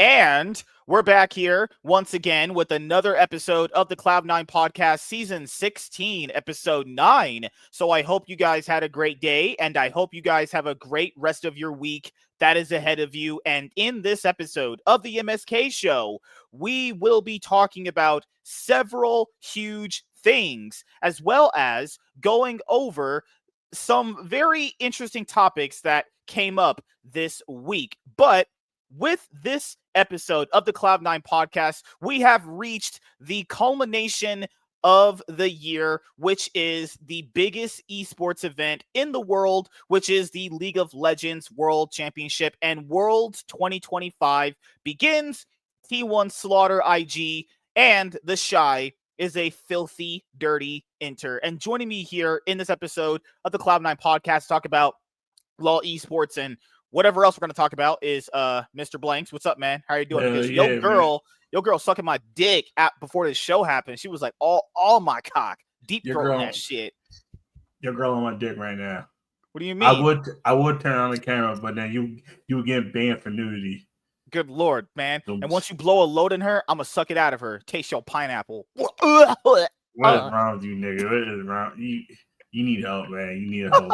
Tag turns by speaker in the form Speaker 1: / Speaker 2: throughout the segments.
Speaker 1: And we're back here once again with another episode of the Cloud9 podcast, season 16, episode 9. So I hope you guys had a great day, and I hope you guys have a great rest of your week that is ahead of you. And in this episode of the MSK show, we will be talking about several huge things, as well as going over some very interesting topics that came up this week. But with this episode of the Cloud9 podcast, we have reached the culmination of the year, which is the biggest esports event in the world, which is the League of Legends World Championship, and Worlds 2025 begins. T1 Slaughter IG and the Shy is a filthy, dirty inter. And joining me here in this episode of the Cloud9 podcast to talk about LoL esports and whatever else we're going to talk about is Mr. Blanks. What's up, man? How are you doing? Because your girl sucking my dick before this show happened. She was like all my cock, deep throating that shit.
Speaker 2: Your girl on my dick right now.
Speaker 1: What do you mean?
Speaker 2: I would turn on the camera, but then you would get banned for nudity.
Speaker 1: Good Lord, man. And once you blow a load in her, I'm going to suck it out of her. Taste your pineapple.
Speaker 2: What is wrong with you, nigga? What is wrong? You need help, man. You need help.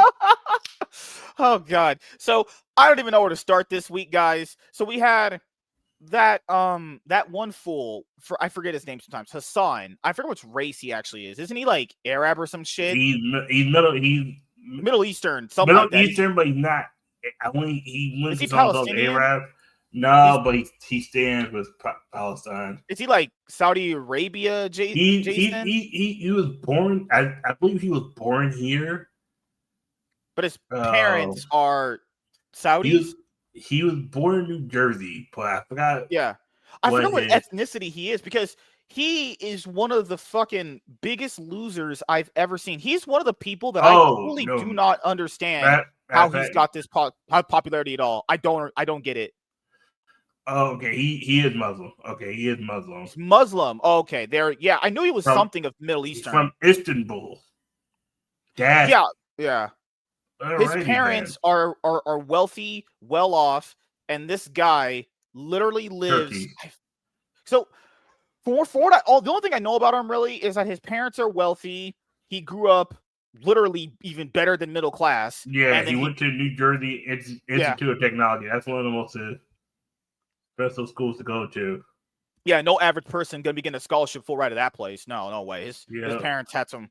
Speaker 1: Oh, God. So I don't even know where to start this week, guys. So we had that one fool, I forget his name sometimes, Hassan. I forget which race he actually is. Isn't he like Arab or some shit?
Speaker 2: He's
Speaker 1: Middle Eastern.
Speaker 2: Middle
Speaker 1: like
Speaker 2: Eastern, but he's not. He wins
Speaker 1: his Palestinian?
Speaker 2: Arab. No, but he stands with Palestine.
Speaker 1: Is he like Saudi Arabia?
Speaker 2: He was born. I believe he was born here,
Speaker 1: but his parents are Saudis.
Speaker 2: He was born in New Jersey, but I forgot.
Speaker 1: Yeah, I forgot what ethnicity he is, because he is one of the fucking biggest losers I've ever seen. He's one of the people that I really do not understand how he's got this popularity at all. I don't get it.
Speaker 2: Oh, okay. He is Muslim. Okay, he is Muslim.
Speaker 1: He's Muslim. Okay, there. Yeah, I knew he was something of Middle Eastern.
Speaker 2: From Istanbul.
Speaker 1: Dad. Yeah. His parents are wealthy, well off, and this guy literally lives.
Speaker 2: Turkey.
Speaker 1: So for what the only thing I know about him really is that his parents are wealthy. He grew up literally even better than middle class.
Speaker 2: Yeah, and he went to New Jersey Institute of Technology. That's one of the most special schools to go to.
Speaker 1: Yeah, no average person gonna be getting a scholarship full ride to that place. No way. His parents had some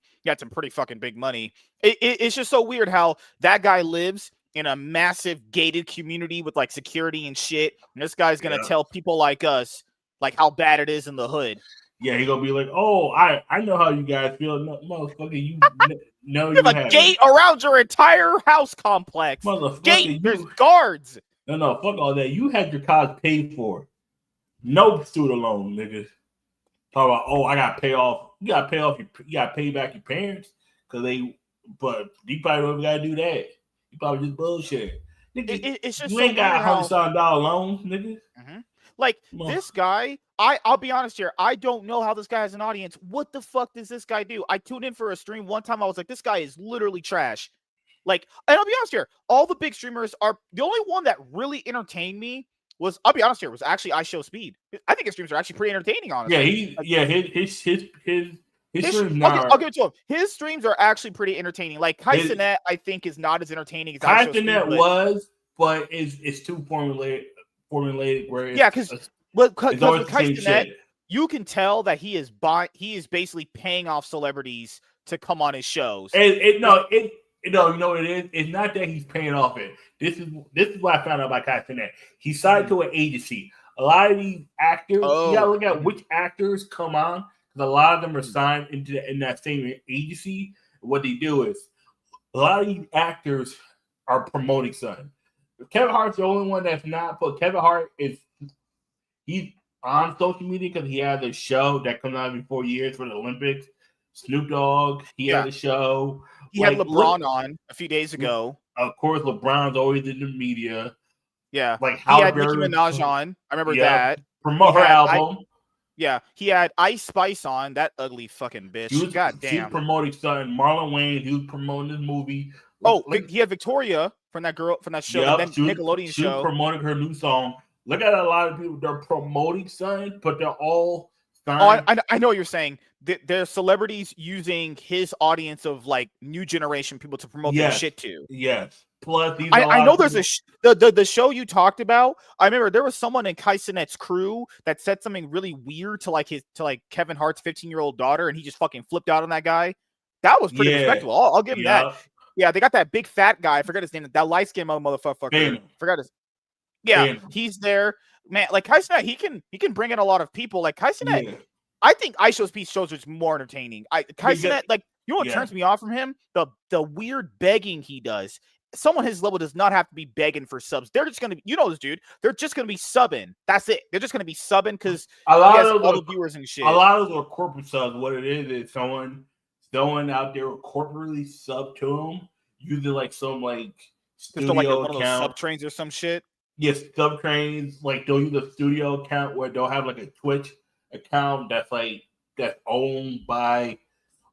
Speaker 1: pretty fucking big money. It's just so weird how that guy lives in a massive gated community with like security and shit. And this guy's gonna tell people like us like how bad it is in the hood.
Speaker 2: Yeah, he gonna be like, "Oh, I know how you guys feel, no, motherfucker. You know
Speaker 1: you have a gate around your entire house complex.
Speaker 2: Motherfucker,
Speaker 1: gate. There's guards.
Speaker 2: No, fuck all that. You had your college paid for. No student loan, nigga. Talk about, I gotta pay off. You gotta pay back your parents but you probably don't even gotta do that. You probably just bullshit. Nigga,
Speaker 1: it's just
Speaker 2: you ain't got $100,000 loans, nigga.
Speaker 1: Mm-hmm. Like this guy, I'll be honest here. I don't know how this guy has an audience. What the fuck does this guy do? I tuned in for a stream one time. I was like, this guy is literally trash. Like, and I'll be honest here, all the big streamers are the only one that really entertained me was actually iShowSpeed. I think his streams are actually pretty entertaining, honestly.
Speaker 2: His streams
Speaker 1: now I'll give it to him. His streams are actually pretty entertaining. Like Kaisenet, I think is not as entertaining as
Speaker 2: Kaisenet but it's too formulated where
Speaker 1: because with Kaisenet, you can tell that he is basically paying off celebrities to come on his shows.
Speaker 2: You know what it is? It's not that he's paying off it. This is what I found out about Kaisenet. He signed to an agency. A lot of these actors, you gotta look at which actors come on, because a lot of them are signed in that same agency. What they do is a lot of these actors are promoting something. Kevin Hart's the only one that's not, but Kevin Hart he's on social media because he has a show that comes out every 4 years for the Olympics. Snoop Dogg, he had a show.
Speaker 1: He had LeBron on a few days ago.
Speaker 2: Of course, LeBron's always in the media.
Speaker 1: Yeah.
Speaker 2: Like
Speaker 1: he had Nicki Minaj on. I remember that.
Speaker 2: Promote her album.
Speaker 1: He had Ice Spice on. That ugly fucking bitch. God damn.
Speaker 2: He was promoting something. Marlon Wayne, he was promoting this movie.
Speaker 1: He had Victoria from that show, and then Nickelodeon
Speaker 2: she was promoting her new song. look at a lot of people. They're promoting something, but they're all.
Speaker 1: Oh, I know what you're saying. There's celebrities using his audience of like new generation people to promote their shit to.
Speaker 2: Yes. Plus,
Speaker 1: I know there's the show you talked about. I remember there was someone in Kai Cenat's crew that said something really weird to Kevin Hart's 15-year-old daughter, and he just fucking flipped out on that guy. That was pretty respectable. I'll give him that. Yeah, they got that big fat guy. I forgot his name. That light skinned motherfucker. Forgot his. Yeah, he's there. Man, like Kai Cenat, he can bring in a lot of people. Like Kai Cenat, I think iShow's Peace shows are more entertaining. Kai Cenat, like, you know what turns me off from him? The weird begging he does. Someone his level does not have to be begging for subs. They're just gonna, this dude. They're just gonna be subbing. That's it. They're just gonna be subbing because
Speaker 2: a lot of
Speaker 1: all the viewers and shit.
Speaker 2: A lot of those are corporate subs. What it is someone out there will corporately sub to them, using like some like studio
Speaker 1: like
Speaker 2: account.
Speaker 1: One of those sub trains or some shit.
Speaker 2: Yes, sub trains. Like they'll use a studio account where they'll have like a Twitch account that's owned by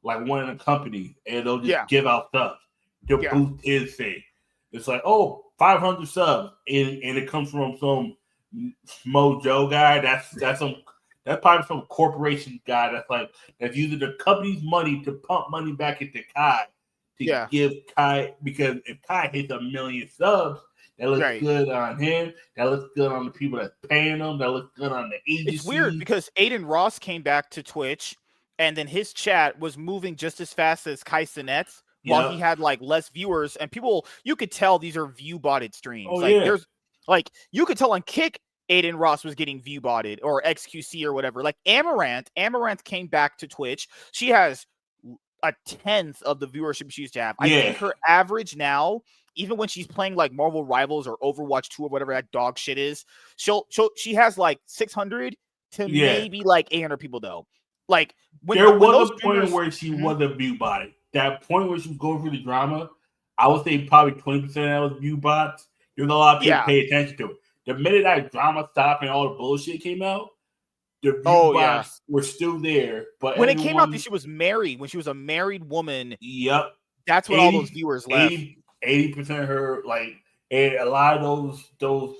Speaker 2: like one of the company, and they'll just give out subs to boost his thing. It's like, 500 subs, and it comes from some Mojo guy. That's probably some corporation guy that's using the company's money to pump money back into Kai to give Kai, because if Kai hits 1 million subs, that looks good on him. That looks good on the people that's paying him. That looks good on the agency.
Speaker 1: It's weird because Aiden Ross came back to Twitch, and then his chat was moving just as fast as Kai Cenat's, while he had like less viewers. And people, you could tell these are view botted streams. There's you could tell on Kick, Aiden Ross was getting view botted, or XQC or whatever. Like Amaranth came back to Twitch. She has a 10th of the viewership she used to have. I think her average now, even when she's playing like Marvel Rivals or Overwatch 2 or whatever that dog shit is, she has like 600 to maybe like 800 people though. Like
Speaker 2: there was a point where she wasn't view botted. That point where she was going through the drama, I would say probably 20% of that was view bots. There's a lot of people pay attention to it. The minute that drama stopped and all the bullshit came out, the view bots were still there. But
Speaker 1: when it came out that she was married, when she was a married woman,
Speaker 2: that's
Speaker 1: when all those viewers left.
Speaker 2: 80% of her, and a lot of those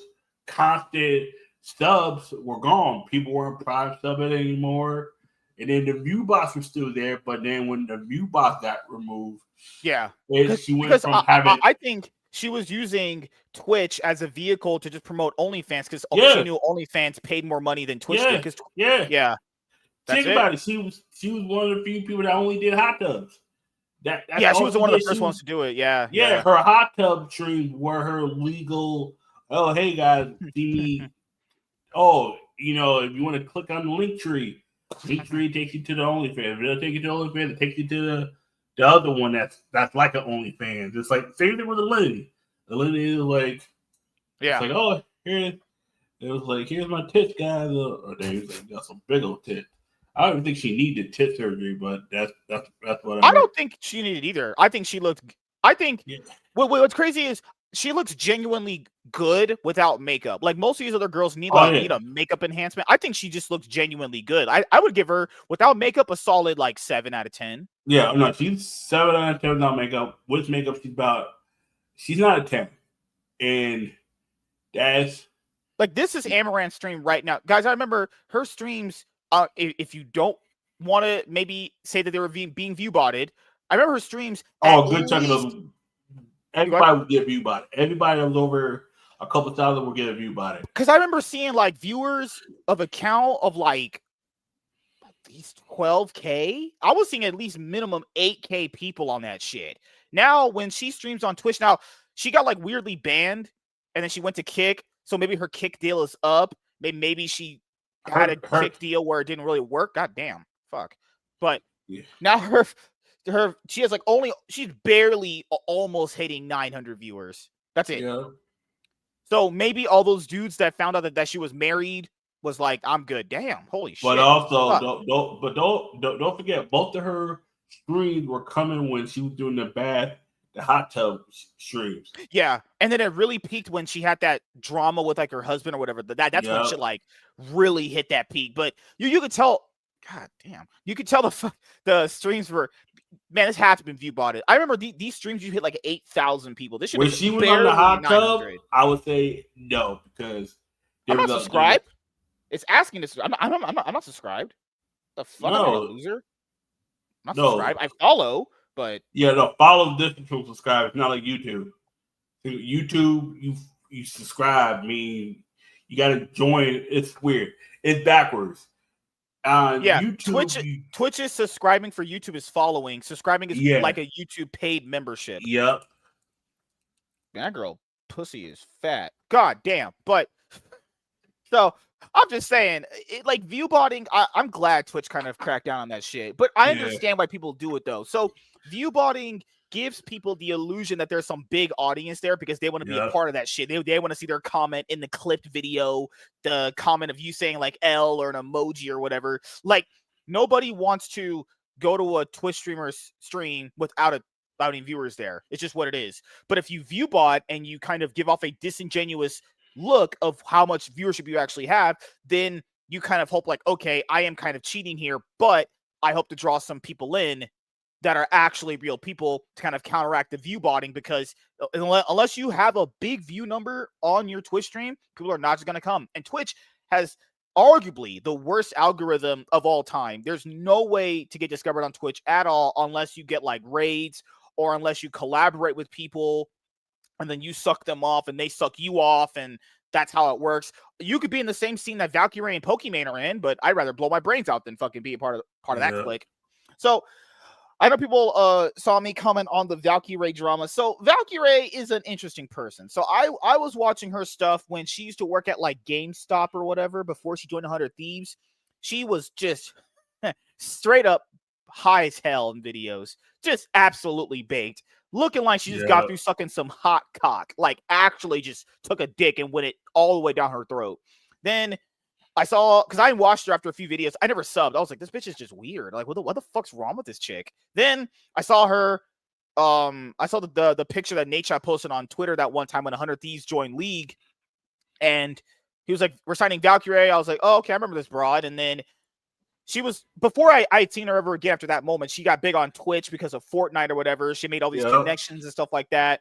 Speaker 2: constant subs were gone. People weren't prime subbing anymore. And then the view bots were still there, but then when the view bots got removed, she went from having.
Speaker 1: I think she was using Twitch as a vehicle to just promote OnlyFans because she knew OnlyFans paid more money than Twitch did.
Speaker 2: Think about it. She was one of the few people that only did hot tubs.
Speaker 1: She was one of the first ones to do it. Yeah.
Speaker 2: Her hot tub streams were her legal. Oh, hey guys, see me. If you want to click on the link tree takes you to the OnlyFans. If it'll take you to OnlyFans, it takes you to the other one that's like an OnlyFans. It's like same thing with the Lenny. The Lenny is like, it's like, here it was like, here's my tits, guys. Or they got some big old tits. I don't think she needed tit surgery, but that's what
Speaker 1: I don't think she needed either. I think she looked. What's crazy is she looks genuinely good without makeup. Like most of these other girls need a makeup enhancement. I think she just looks genuinely good. I would give her without makeup a solid 7 out of 10.
Speaker 2: Yeah, no, she's 7 out of 10 without makeup. With makeup, she's not a 10. And that's
Speaker 1: this is Amaranth's stream right now. Guys, I remember her streams. If you don't want to maybe say that they were being view botted, I remember her streams.
Speaker 2: Good chunk of them. Everybody would get view botted. Everybody that was over a couple thousand would get a view botted.
Speaker 1: Because I remember seeing viewers of account of at least 12K. I was seeing at least minimum 8K people on that shit. Now when she streams on Twitch, now she got weirdly banned, and then she went to Kick. So maybe her Kick deal is up. Maybe she had a Kick deal where it didn't really work. God damn, fuck. But now she has she's barely almost hitting 900 viewers. That's it.
Speaker 2: Yeah.
Speaker 1: So maybe all those dudes that found out that she was married was like, I'm good. Damn, holy shit.
Speaker 2: But also, don't forget, both of her streams were coming when she was doing the hot tub streams.
Speaker 1: Yeah, and then it really peaked when she had that drama with her husband or whatever. That's when shit really hit that peak. But you could tell, god damn, you could tell the streams were, man, this has been view botted. I remember these streams you hit 8,000 people. This should
Speaker 2: when she was on the hot tub, I would say no, because
Speaker 1: I'm not subscribed. It's asking to. I'm not subscribed. The fuck? I'm not a loser. I'm not subscribed. I follow, but
Speaker 2: follow different from subscribe. It's not like YouTube. YouTube, you subscribe mean you got to join. It's weird. It's backwards. YouTube,
Speaker 1: Twitch is subscribing for YouTube is following. Subscribing is like a YouTube paid membership.
Speaker 2: Yep.
Speaker 1: That girl pussy is fat. God damn. But so I'm just saying, like view botting. I'm glad Twitch kind of cracked down on that shit. But I understand why people do it though. So view botting gives people the illusion that there's some big audience there because they want to be a part of that shit. They want to see their comment in the clipped video, the comment of you saying like L or an emoji or whatever. Like nobody wants to go to a Twitch streamer's stream without any viewers there. It's just what it is. But if you view bot and you kind of give off a disingenuous look of how much viewership you actually have, then you kind of hope like, okay, I am kind of cheating here, but I hope to draw some people in that are actually real people to kind of counteract the view botting, because unless you have a big view number on your Twitch stream, people are not just going to come. And Twitch has arguably the worst algorithm of all time. There's no way to get discovered on Twitch at all unless you get like raids or unless you collaborate with people and then you suck them off and they suck you off, and that's how it works. You could be in the same scene that Valkyrie and Pokimane are in, but I'd rather blow my brains out than fucking be a part of that clique. So I know people saw me comment on the Valkyrie drama. So Valkyrie is an interesting person. So I was watching her stuff when she used to work at like GameStop or whatever before she joined 100 Thieves. She was just straight up high as hell in videos, just absolutely baked, looking like she just got through sucking some hot cock, like actually just took a dick and went it all the way down her throat. Then I saw, because I watched her after a few videos. I never subbed. I was like, this bitch is just weird. Like, what the fuck's wrong with this chick? Then I saw her. I saw the picture that Nate Shot posted on Twitter that one time when 100 Thieves joined League, and he was like, "We're signing Valkyrie." I was like, "Oh, okay, I remember this broad." And then she was, before I had seen her ever again after that moment, she got big on Twitch because of Fortnite or whatever. She made all these connections and stuff like that.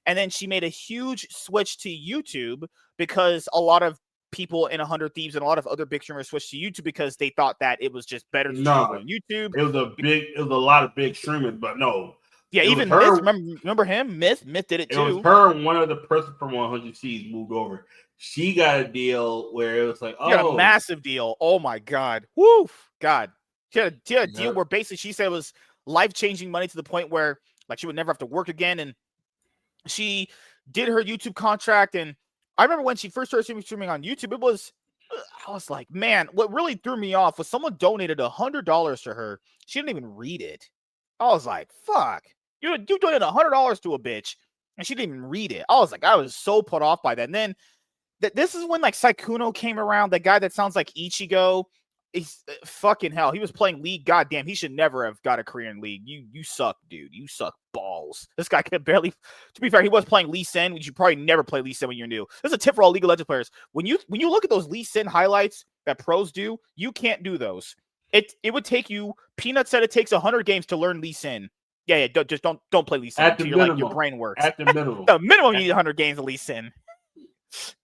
Speaker 1: And then she made a huge switch to YouTube because a lot of people in 100 Thieves and a lot of other big streamers switched to YouTube because they thought that it was just better to stream on YouTube.
Speaker 2: It was a lot of big streamers, but no.
Speaker 1: Yeah, even Myth, remember him? Myth did it too.
Speaker 2: It was her and one other person from 100 Thieves moved over. She got a deal where it was like,
Speaker 1: she got a massive deal. Oh my God. Woo! God. She had a deal where basically she said it was life-changing money to the point where like she would never have to work again. And she did her YouTube contract, and I remember when she first started streaming on YouTube, I was like, man, what really threw me off was someone donated $100 to her. She didn't even read it. I was like, fuck, you donated $100 to a bitch, and she didn't even read it. I was like, I was so put off by that. And then this is when like Sykkuno came around, the guy that sounds like Ichigo. He's fucking hell. He was playing League. Goddamn, he should never have got a career in League. You suck, dude. You suck balls. This guy could barely. To be fair, he was playing Lee Sin, which you probably never play Lee Sin when you're new. This is a tip for all League of Legends players. When you look at those Lee Sin highlights that pros do, you can't do those. It would take you. Peanut said it takes 100 games to learn Lee Sin. Yeah. Don't play Lee Sin until you're like your brain works.
Speaker 2: At the minimum.
Speaker 1: The minimum you need 100 games of Lee Sin.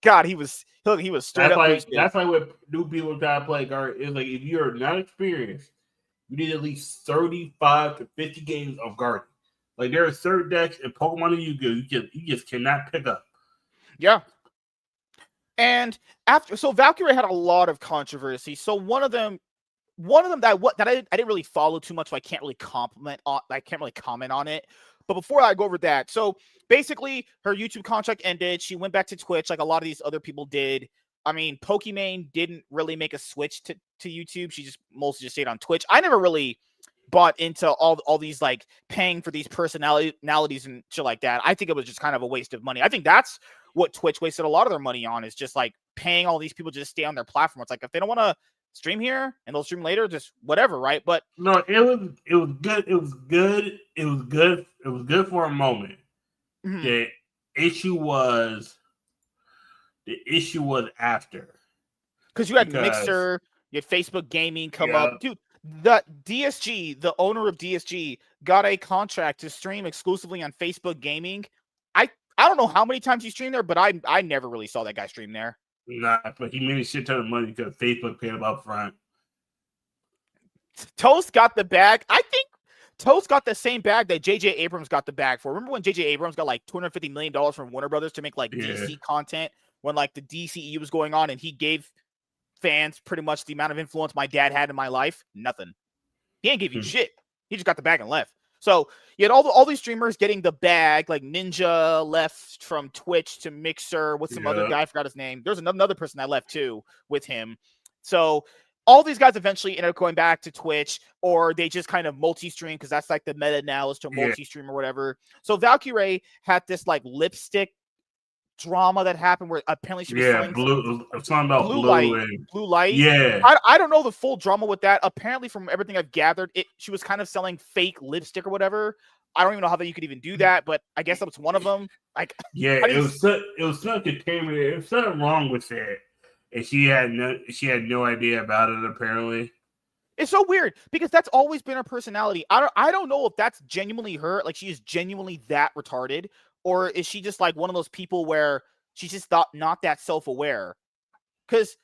Speaker 1: God, he was straight up.
Speaker 2: That's like what new people try to play Guard. It's like if you're not experienced, you need at least 35 to 50 games of Guard. Like there are certain decks and Pokemon that you just cannot pick up.
Speaker 1: Yeah. And so Valkyrie had a lot of controversy. So one of them that I didn't really follow too much, so I can't really comment on it. But before I go over that, so basically her YouTube contract ended. She went back to Twitch like a lot of these other people did. I mean, Pokimane didn't really make a switch to YouTube. She just mostly just stayed on Twitch. I never really bought into all these like paying for these personalities and shit like that. I think it was just kind of a waste of money. I think that's what Twitch wasted a lot of their money on, is just like paying all these people to just stay on their platform. It's like if they don't want to stream here and they'll stream later, just whatever, right? But
Speaker 2: no, it was good. It was good. It was good. It was good for a moment. Mm-hmm. The issue was after,
Speaker 1: because you had Mixer, you had Facebook Gaming come up, dude. The DSG, the owner of DSG, got a contract to stream exclusively on Facebook Gaming. I don't know how many times he streamed there, but I never really saw that guy stream there.
Speaker 2: Nah, but he made a shit ton of money because Facebook paid him up front.
Speaker 1: Toast got the bag. I think Toast got the same bag that J.J. Abrams got the bag for. Remember when J.J. Abrams got like $250 million from Warner Brothers to make like DC content when like the DCEU was going on, and he gave fans pretty much the amount of influence my dad had in my life? Nothing. He ain't give you shit. He just got the bag and left. So you had all these streamers getting the bag, like Ninja left from Twitch to Mixer with some other guy. I forgot his name. There's another person that left too with him. So all these guys eventually ended up going back to Twitch, or they just kind of multi-stream because that's like the meta now is to multi-stream or whatever. So Valkyrie had this like lipstick drama that happened where apparently she was selling blue light.
Speaker 2: Yeah,
Speaker 1: I don't know the full drama with that. Apparently, from everything I've gathered, she was kind of selling fake lipstick or whatever. I don't even know how that you could even do that, but I guess that was one of them. Like,
Speaker 2: it was such entertainment. There was something wrong with it, and she had no idea about it. Apparently,
Speaker 1: it's so weird because that's always been her personality. I don't know if that's genuinely her. Like, she is genuinely that retarded. Or is she just like one of those people where she's just not that self-aware? Because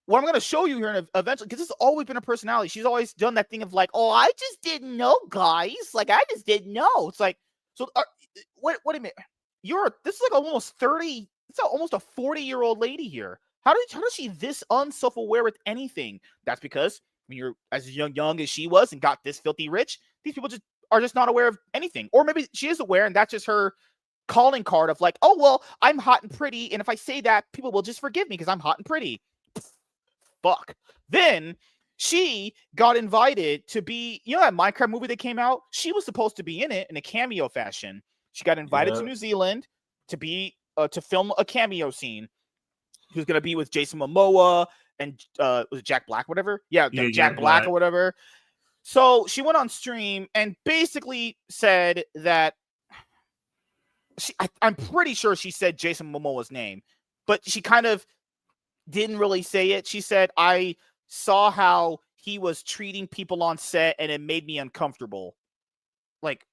Speaker 1: what I'm going to show you here eventually, because this has always been a personality. She's always done that thing of like, oh, I just didn't know, guys. Like, I just didn't know. It's like, so wait a minute. This is like almost 30. It's almost a 40-year-old lady here. How does she this unself-aware with anything? That's because when you're as young as she was and got this filthy rich, these people are just not aware of anything. Or maybe she is aware and that's just her calling card of like, oh, well, I'm hot and pretty, and if I say that, people will just forgive me because I'm hot and pretty. Fuck. Then she got invited to be, that Minecraft movie that came out? She was supposed to be in it in a cameo fashion. She got invited to New Zealand to be to film a cameo scene. She was going to be with Jason Momoa and was it Jack Black, whatever? Yeah, Jack Black or whatever. So she went on stream and basically said that I'm pretty sure she said Jason Momoa's name, but she kind of didn't really say it. She said, I saw how he was treating people on set and it made me uncomfortable. Like,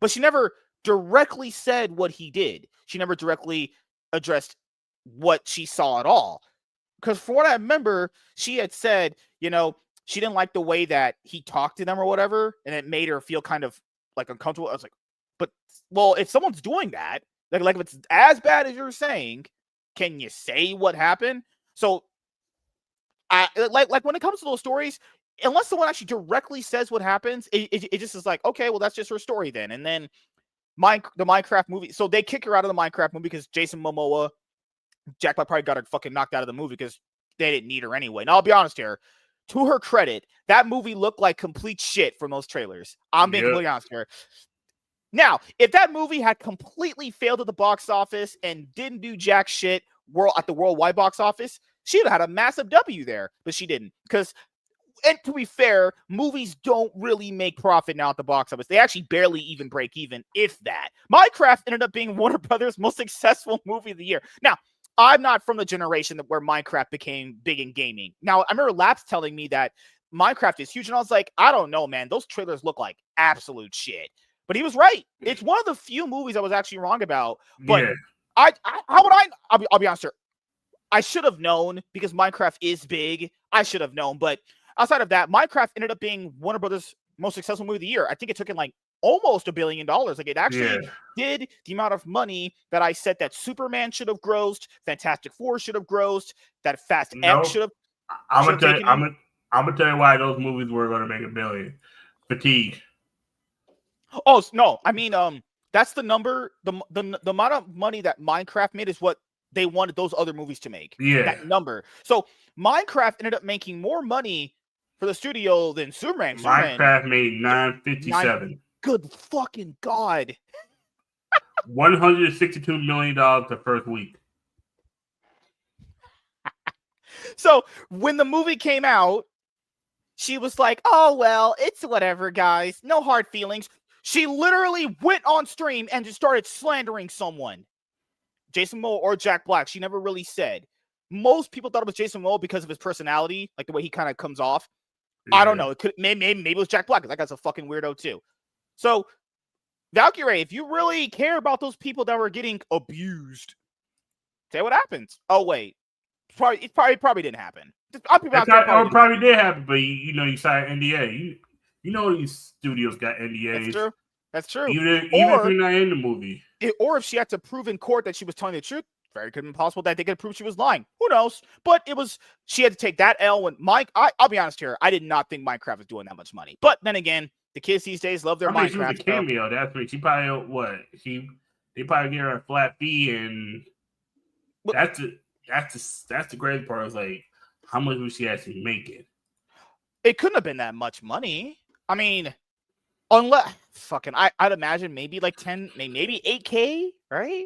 Speaker 1: but she never directly said what he did. She never directly addressed what she saw at all. Because from what I remember, she had said, she didn't like the way that he talked to them or whatever, and it made her feel kind of like uncomfortable. I was like, well, if someone's doing that, like if it's as bad as you're saying, can you say what happened? So, like when it comes to those stories, unless someone actually directly says what happens, it just is like, okay, well, that's just her story then. And then the Minecraft movie, so they kick her out of the Minecraft movie because Jason Momoa, Jack Black probably got her fucking knocked out of the movie because they didn't need her anyway. Now, I'll be honest here. To her credit, that movie looked like complete shit from those trailers. I'm being completely honest here. Now, if that movie had completely failed at the box office and didn't do jack shit at the worldwide box office, she would have had a massive W there, but she didn't. And to be fair, movies don't really make profit now at the box office. They actually barely even break even, if that. Minecraft ended up being Warner Brothers' most successful movie of the year. Now, I'm not from the generation where Minecraft became big in gaming. Now, I remember Laps telling me that Minecraft is huge, and I was like, I don't know, man. Those trailers look like absolute shit. But he was right. It's one of the few movies I was actually wrong about. But I'll be honest here. I should have known because Minecraft is big. I should have known. But outside of that, Minecraft ended up being Warner Brothers' most successful movie of the year. I think it took in like almost $1 billion. Like it actually did the amount of money that I said that Superman should have grossed, Fantastic Four should have grossed, that Fast X should have.
Speaker 2: I'm gonna tell you why those movies were going to make $1 billion. Fatigue.
Speaker 1: Oh no! I mean, that's the number. The amount of money that Minecraft made is what they wanted those other movies to make.
Speaker 2: Yeah,
Speaker 1: that number. So Minecraft ended up making more money for the studio than Superman.
Speaker 2: Minecraft made $957.
Speaker 1: Good fucking god!
Speaker 2: $162 million the first week.
Speaker 1: So when the movie came out, she was like, "Oh well, it's whatever, guys. No hard feelings." She literally went on stream and just started slandering someone. Jason Momoa or Jack Black. She never really said. Most people thought it was Jason Momoa because of his personality, like the way he kind of comes off. Yeah. I don't know. It could maybe it was Jack Black. That guy's a fucking weirdo too. So, Valkyrie, if you really care about those people that were getting abused, say what happens. Oh wait, probably didn't happen. People out there
Speaker 2: probably did happen, but you signed NDA. You know these studios got NDAs.
Speaker 1: That's true.
Speaker 2: Even if you're not in the movie.
Speaker 1: Or if she had to prove in court that she was telling the truth, very could have been possible that they could prove she was lying. Who knows? But she had to take that L when I'll be honest here, I did not think Minecraft was doing that much money. But then again, the kids these days love their Minecraft.
Speaker 2: She was a cameo. That's what she probably they probably gave her a flat fee, and that's the great part. Is like, how much was she actually making?
Speaker 1: It couldn't have been that much money. I mean, unless I'd imagine maybe like 10, maybe 8K, right?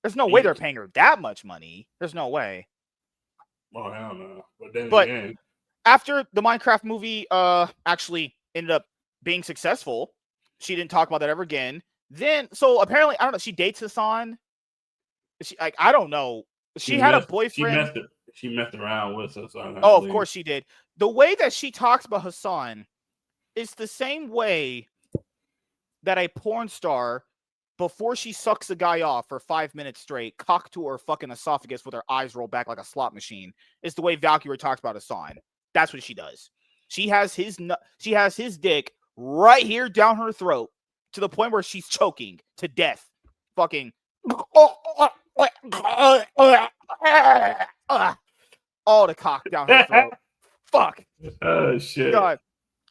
Speaker 1: There's no way they're paying her that much money. There's no way.
Speaker 2: Well, I don't know. But
Speaker 1: after the Minecraft movie actually ended up being successful, she didn't talk about that ever again. Then, so apparently, I don't know, she dates Hassan. I don't know. She had a boyfriend.
Speaker 2: She messed around with Hassan.
Speaker 1: Oh, of course she did. The way that she talks about Hassan is the same way that a porn star, before she sucks a guy off for 5 minutes straight, cock to her fucking esophagus with her eyes rolled back like a slot machine, is the way Valkyrie talks about Hassan. That's what she does. She has his dick right here down her throat to the point where she's choking to death. Fucking all the cock down her throat. Fuck.
Speaker 2: Oh shit.
Speaker 1: God.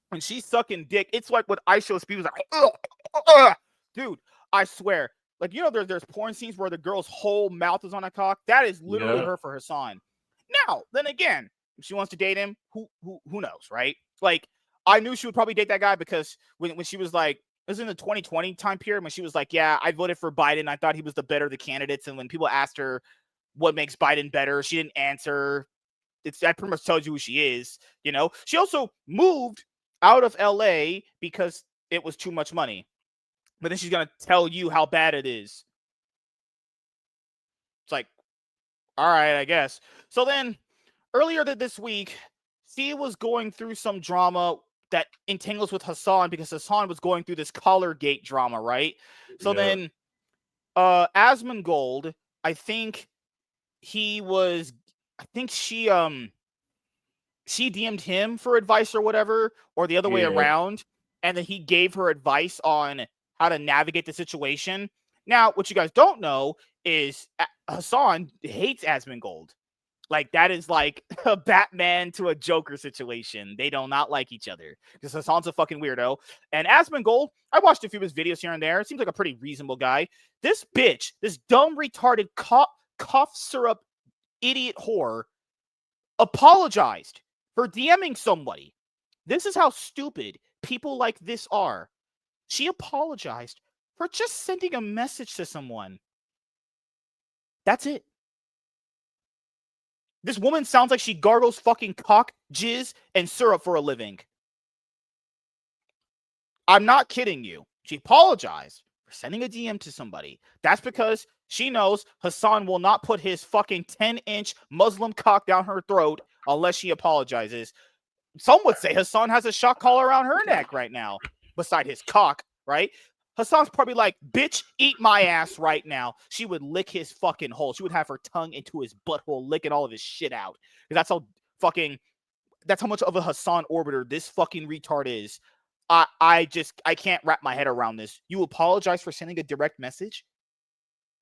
Speaker 1: When she's sucking dick, it's like what I show Speed was like, dude, I swear. Like, there's porn scenes where the girl's whole mouth is on a cock. That is literally her for Hassan. Now, then again, if she wants to date him, who knows, right? Like, I knew she would probably date that guy because when she was like, it was in the 2020 time period when she was like, yeah, I voted for Biden. I thought he was the better of the candidates. And when people asked her what makes Biden better, she didn't answer. That pretty much tells you who she is, She also moved out of LA because it was too much money. But then she's going to tell you how bad it is. It's like, all right, I guess. So then earlier this week, she was going through some drama that entangles with Hassan because Hassan was going through this Collargate drama, right? So then Asmongold, I think she DM'd him for advice or whatever, or the other way around, and then he gave her advice on how to navigate the situation. Now, what you guys don't know is Hassan hates Asmongold. Like, that is like a Batman to a Joker situation. They do not like each other because Hassan's a fucking weirdo. And Asmongold, I watched a few of his videos here and there. Seems like a pretty reasonable guy. This bitch, this dumb, retarded cough syrup idiot whore, apologized for DMing somebody. This is how stupid people like this are. She apologized for just sending a message to someone. That's it. This woman sounds like she gargles fucking cock, jizz, and syrup for a living. I'm not kidding you. She apologized for sending a DM to somebody. That's because she knows Hassan will not put his fucking 10-inch Muslim cock down her throat unless she apologizes. Some would say Hassan has a shock collar around her neck right now, beside his cock, right? Hassan's probably like, bitch, eat my ass right now. She would lick his fucking hole. She would have her tongue into his butthole, licking all of his shit out. Because that's how much of a Hassan orbiter this fucking retard is. I can't wrap my head around this. You apologize for sending a direct message,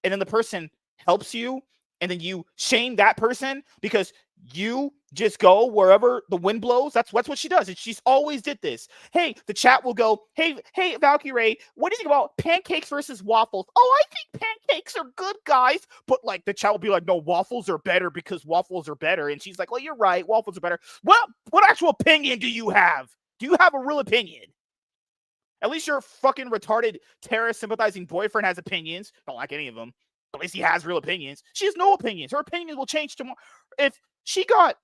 Speaker 1: and then the person helps you, and then you shame that person because you just go wherever the wind blows. That's what she does. And she's always did this. Hey, the chat will go, hey, Valkyrie, what do you think about pancakes versus waffles? Oh, I think pancakes are good, guys. But like the chat will be like, no, waffles are better because waffles are better. And she's like, well, you're right. Waffles are better. Well, what actual opinion do you have? Do you have a real opinion? At least your fucking retarded terrorist sympathizing boyfriend has opinions. Don't like any of them. At least he has real opinions. She has no opinions. Her opinions will change tomorrow. If she got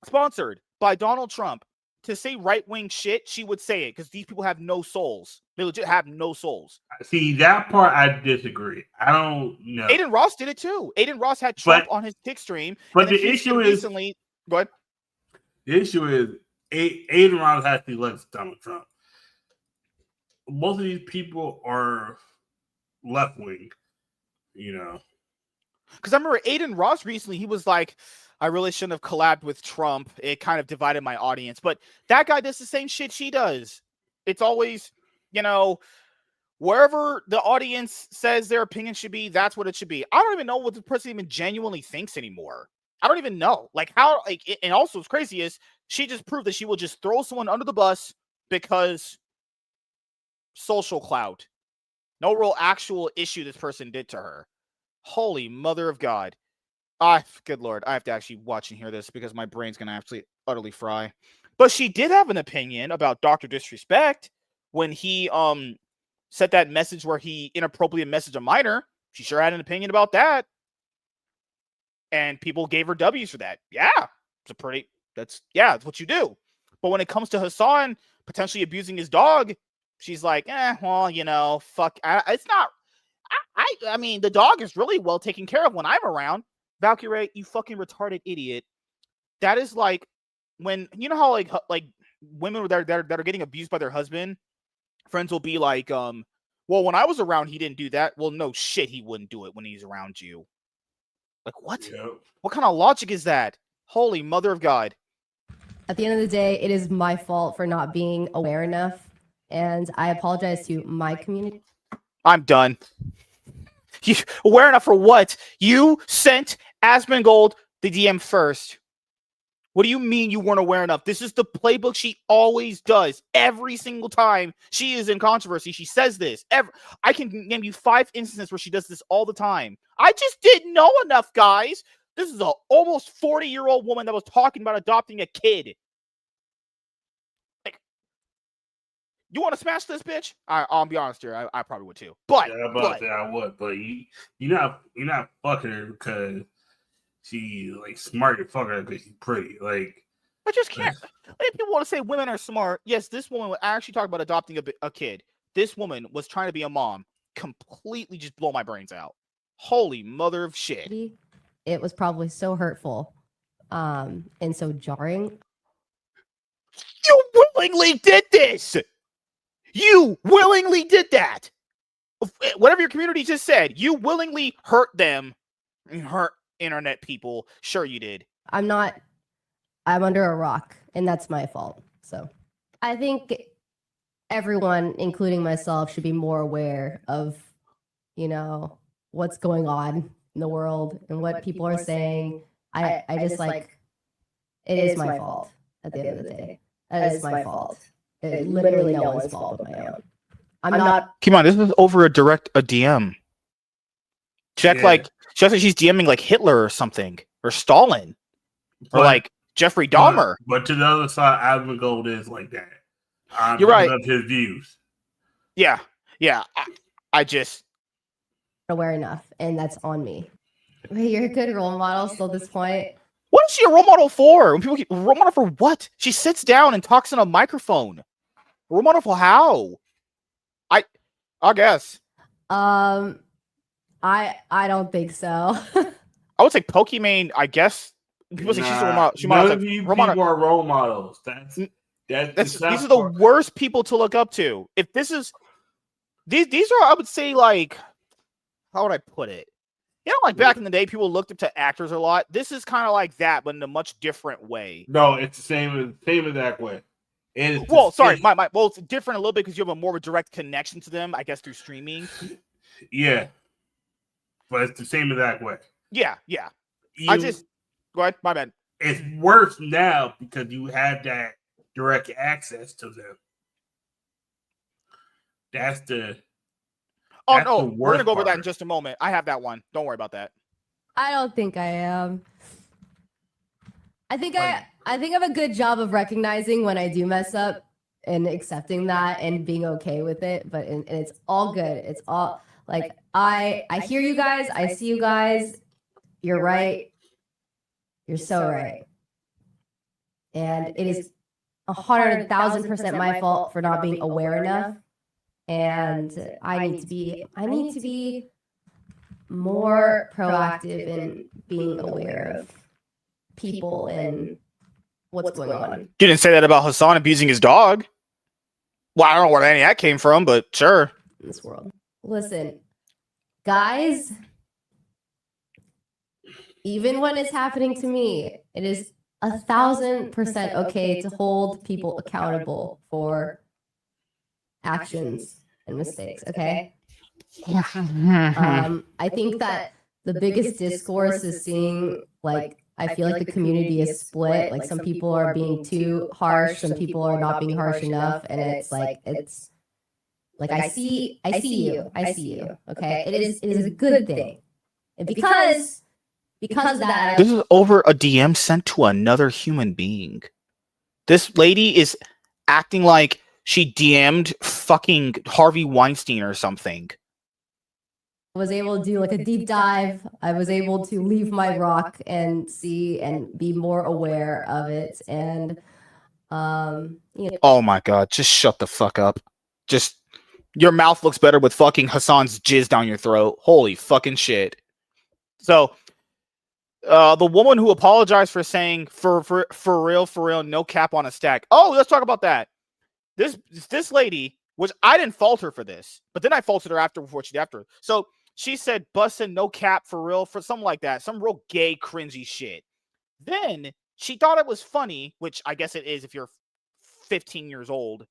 Speaker 1: sponsored by Donald Trump to say right-wing shit, she would say it because these people have no souls. They legit have no souls.
Speaker 2: See, that part I disagree. I don't know.
Speaker 1: Aiden Ross did it too. Aiden Ross had Trump on his kick stream.
Speaker 2: But the issue is
Speaker 1: recently, go ahead.
Speaker 2: The issue is Aiden Ross actually likes Donald Trump. Most of these people are left-wing,
Speaker 1: Because I remember Aiden Ross recently, he was like, I really shouldn't have collabed with Trump. It kind of divided my audience. But that guy does the same shit she does. It's always, wherever the audience says their opinion should be, that's what it should be. I don't even know what the person even genuinely thinks anymore. I don't even know. Like, how, and also what's crazy is she just proved that she will just throw someone under the bus because social clout. No real actual issue this person did to her. Holy mother of God. Good Lord. I have to actually watch and hear this because my brain's going to actually utterly fry. But she did have an opinion about Dr. Disrespect when he sent that message where he inappropriately messaged a minor. She sure had an opinion about that. And people gave her W's for that. Yeah. That's what you do. But when it comes to Hassan potentially abusing his dog, she's like, fuck. It's not. I mean, the dog is really well taken care of when I'm around. Valkyrie, you fucking retarded idiot. That is like when, you know how like women that are getting abused by their husband, friends will be like, well, when I was around, he didn't do that. Well, no shit, he wouldn't do it when he's around you. Like, what? Yep. What kind of logic is that? Holy mother of God.
Speaker 3: At the end of the day, it is my fault for not being aware enough. And I apologize to my community.
Speaker 1: I'm done. Aware enough for what? You sent Asmongold the DM first. What do you mean you weren't aware enough? This is the playbook she always does. Every single time she is in controversy, she says this. I can name you 5 instances where she does this all the time. I just didn't know enough, guys. This is an almost 40-year-old woman that was talking about adopting a kid. Like, you want to smash this bitch? I'll be honest here. I probably would too. But
Speaker 2: I would. But you're not fucking her because she like smart. You're fucking her because she's pretty. Like,
Speaker 1: I just can't. If people want to say women are smart, yes, this woman was actually talking about adopting a kid. This woman was trying to be a mom. Completely just blow my brains out. Holy mother of shit.
Speaker 3: It was probably so hurtful and so jarring.
Speaker 1: You willingly did this. You willingly did that. Whatever your community just said, you willingly hurt them. Hurt internet people. Sure you did.
Speaker 3: I'm under a rock, and that's my fault. So I think everyone, including myself, should be more aware of, what's going on in the world and what people are saying. I just like, it is my fault at the end of the day. That is my fault. It's literally no one's fault but my own. I'm not.
Speaker 1: Come on, this is over a DM. Check she's DMing like Hitler or something, or Stalin, or like Jeffrey Dahmer.
Speaker 2: But to the other side, Asmongold is like that.
Speaker 1: You're right.
Speaker 2: Of his views.
Speaker 1: Yeah. I just
Speaker 3: aware enough, and that's on me. Wait, you're a good role model still at this point.
Speaker 1: What is she a role model for? When people role model for what? She sits down and talks in a microphone. Role model for how? I guess.
Speaker 3: I don't think so.
Speaker 1: I would say Pokimane, I guess. People say she's a role model.
Speaker 2: People are role models. These
Speaker 1: are the worst people to look up to. If this is these are, I would say, like, how would I put it? Like back in the day, people looked up to actors a lot. This is kind of like that, but in a much different way.
Speaker 2: No, it's the same exact way.
Speaker 1: Well, it's different a little bit because you have a more of a direct connection to them, I guess, through streaming.
Speaker 2: Yeah, but it's the same exact way.
Speaker 1: Yeah. Go ahead, my bad.
Speaker 2: It's worse now because you have that direct access to them.
Speaker 1: We're gonna go over that in just a moment. I have that one. Don't worry about that.
Speaker 3: I don't think I am. I think I have a good job of recognizing when I do mess up and accepting that and being okay with it. But and it's all good. It's all like I hear you guys. I see you guys. You're right. You're so right. And it is 100,000% my fault for not being aware enough. And I need to be more proactive in being aware of people and what's going on.
Speaker 1: You didn't say that about Hassan abusing his dog. Well, I don't know where any of that came from, but sure.
Speaker 3: In this world. Listen, guys, even when it's happening to me, it is 1,000% okay to hold people accountable for actions and mistakes. Okay. I think that the biggest discourse is seeing, like, I feel like the community is split. Like, some people are being too harsh, some people are not being harsh enough, and it's like I see you. Okay, it is a good thing, and because of that,
Speaker 1: this is over a DM sent to another human being. This lady is acting like she DM'd fucking Harvey Weinstein or something.
Speaker 3: I was able to do like a deep dive. I was able to leave my rock and see and be more aware of it. And you know.
Speaker 1: Oh my god, just shut the fuck up. Just your mouth looks better with fucking Hassan's jizz down your throat. Holy fucking shit. So the woman who apologized for saying for real, no cap on a stack. Oh, let's talk about that. This lady, which I didn't fault her for this, but then I faulted her after before she did after. So she said bussin' no cap for real, for something like that, some real gay cringy shit. Then she thought it was funny, which I guess it is if you're 15 years old.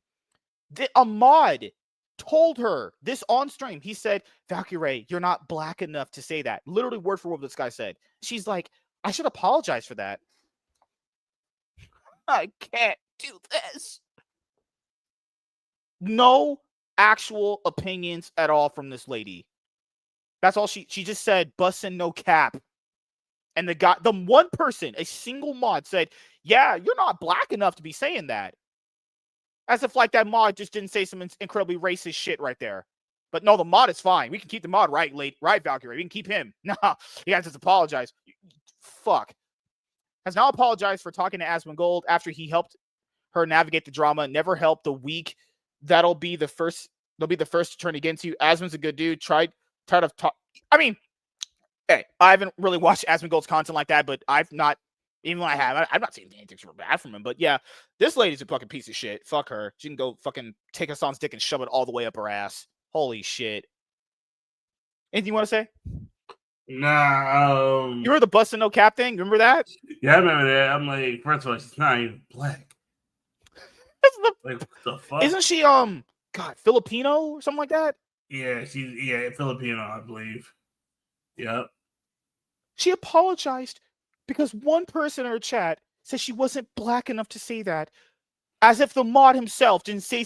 Speaker 1: A mod told her this on stream. He said, Valkyrie, you're not black enough to say that. Literally word for word what this guy said. She's like, I should apologize for that. I can't do this. No actual opinions at all from this lady. That's all she just said, bussin' no cap. And the one person, a single mod said, yeah, you're not black enough to be saying that. As if like that mod just didn't say some incredibly racist shit right there. But no, the mod is fine. We can keep the mod right, Valkyrie. We can keep him. No, he has to apologize. Fuck. Has now apologized for talking to Asmongold after he helped her navigate the drama. Never helped the weak. They'll be the first to turn against you. Asmon's a good dude. Tired of talk. I mean, hey, I haven't really watched Asmongold's content like that, but I've not. Even when I have, I'm not saying anything super bad from him. But yeah, this lady's a fucking piece of shit. Fuck her. She can go fucking take Hassan's dick and shove it all the way up her ass. Holy shit. Anything you want to say?
Speaker 2: Nah.
Speaker 1: You heard the bustin' no cap thing? Remember that?
Speaker 2: Yeah, I remember that. I'm like, first of all, she's not even black. Like, what the fuck?
Speaker 1: Isn't she God, Filipino or something like that?
Speaker 2: Yeah, she's Filipino, I believe. Yep.
Speaker 1: She apologized because one person in her chat said she wasn't black enough to say that. As if the mod himself didn't say.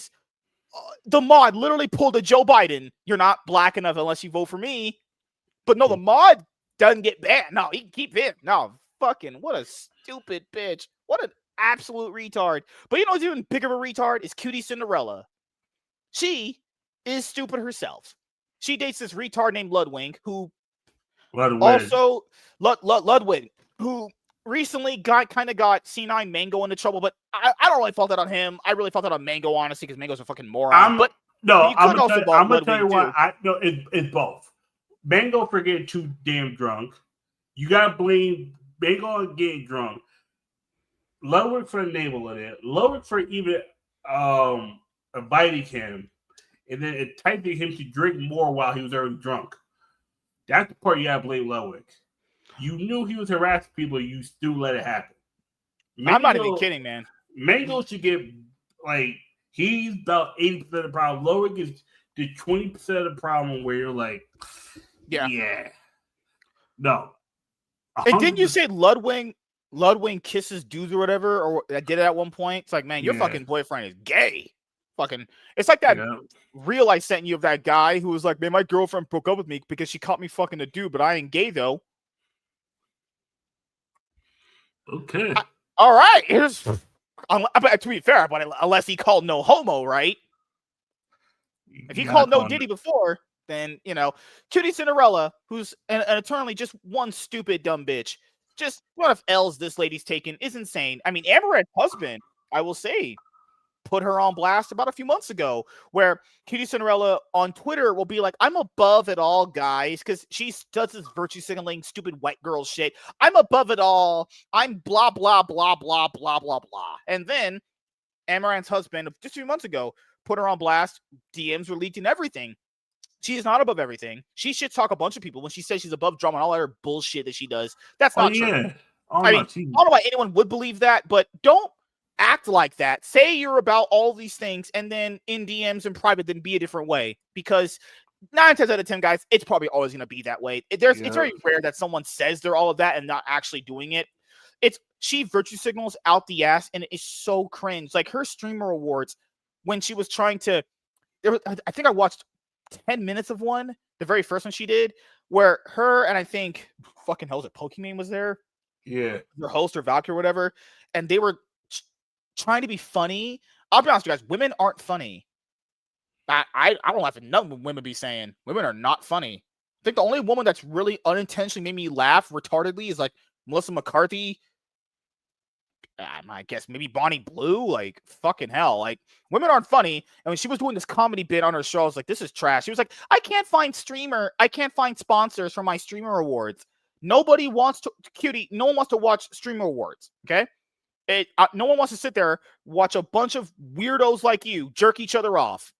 Speaker 1: The mod literally pulled a Joe Biden. You're not black enough unless you vote for me. But no, the mod doesn't get banned. No, he can keep him. No, fucking, what a stupid bitch. What an absolute retard. But you know what's even bigger of a retard is Cutie Cinderella. She is stupid herself. She dates this retard named Ludwig, who also Ludwig, who recently got C9 Mango into trouble, but I don't really fault that on him. I really fault that on Mango, honestly, because Mango's a fucking moron. I'm
Speaker 2: gonna tell you what. It's both. Mango for getting too damn drunk. You gotta blame Mango on getting drunk. Ludwig for enabling it. Ludwig for even inviting him, and then enticing him to drink more while he was already drunk. That's the part you gotta blame Ludwig. You knew he was harassing people, you still let it happen.
Speaker 1: Mango, I'm not even kidding, man.
Speaker 2: Mango should get, like, he's about 80% of the problem. Ludwig is the 20% of the problem where you're like, yeah. No. 100%.
Speaker 1: And didn't you say Ludwig kisses dudes or whatever, or I did it at one point? It's like, man, your fucking boyfriend is gay. Fucking, it's like that reel I sent you of that guy who was like, man, my girlfriend broke up with me because she caught me fucking a dude, but I ain't gay though.
Speaker 2: Okay.
Speaker 1: All right. To be fair, but unless he called no homo, right? If he called no Diddy before, then, you know, Cutie Cinderella, who's an eternally just one stupid dumb bitch. Just what if L's this lady's taken is insane. I mean, Amaranth's husband, I will say, put her on blast about a few months ago, where Cutie Cinderella on Twitter will be like, I'm above it all, guys, because she does this virtue signaling stupid white girl shit. I'm above it all. I'm blah, blah, blah, blah, blah, blah, blah. And then Amaranth's husband, just a few months ago, put her on blast. DMs were leaked and everything. She is not above everything. She should talk a bunch of people when she says she's above drama and all that other bullshit that she does. That's not true. I mean, I don't know why anyone would believe that, but don't act like that. Say you're about all these things, and then in DMs and private, then be a different way. Because 9 times out of 10, guys, it's probably always going to be that way. It's very rare that someone says they're all of that and not actually doing it. She virtue signals out the ass, and it is so cringe. Like her streamer awards, when she was trying to, I think I watched 10 minutes of one, the very first one she did, where her and I think fucking hell, it Pokimane was there.
Speaker 2: Yeah,
Speaker 1: their host or Valkyrie or whatever, and they were trying to be funny. I'll be honest with you guys, women aren't funny. I don't have enough women be saying women are not funny. I think the only woman that's really unintentionally made me laugh retardedly is like Melissa McCarthy. I guess maybe Bonnie Blue. Like fucking hell, like women aren't funny. And when she was doing this comedy bit on her show, I was like, this is trash. She was like, I can't find sponsors for my streamer awards. Nobody wants to, cutie. No one wants to watch streamer awards. Okay, no one wants to sit there watch a bunch of weirdos like you jerk each other off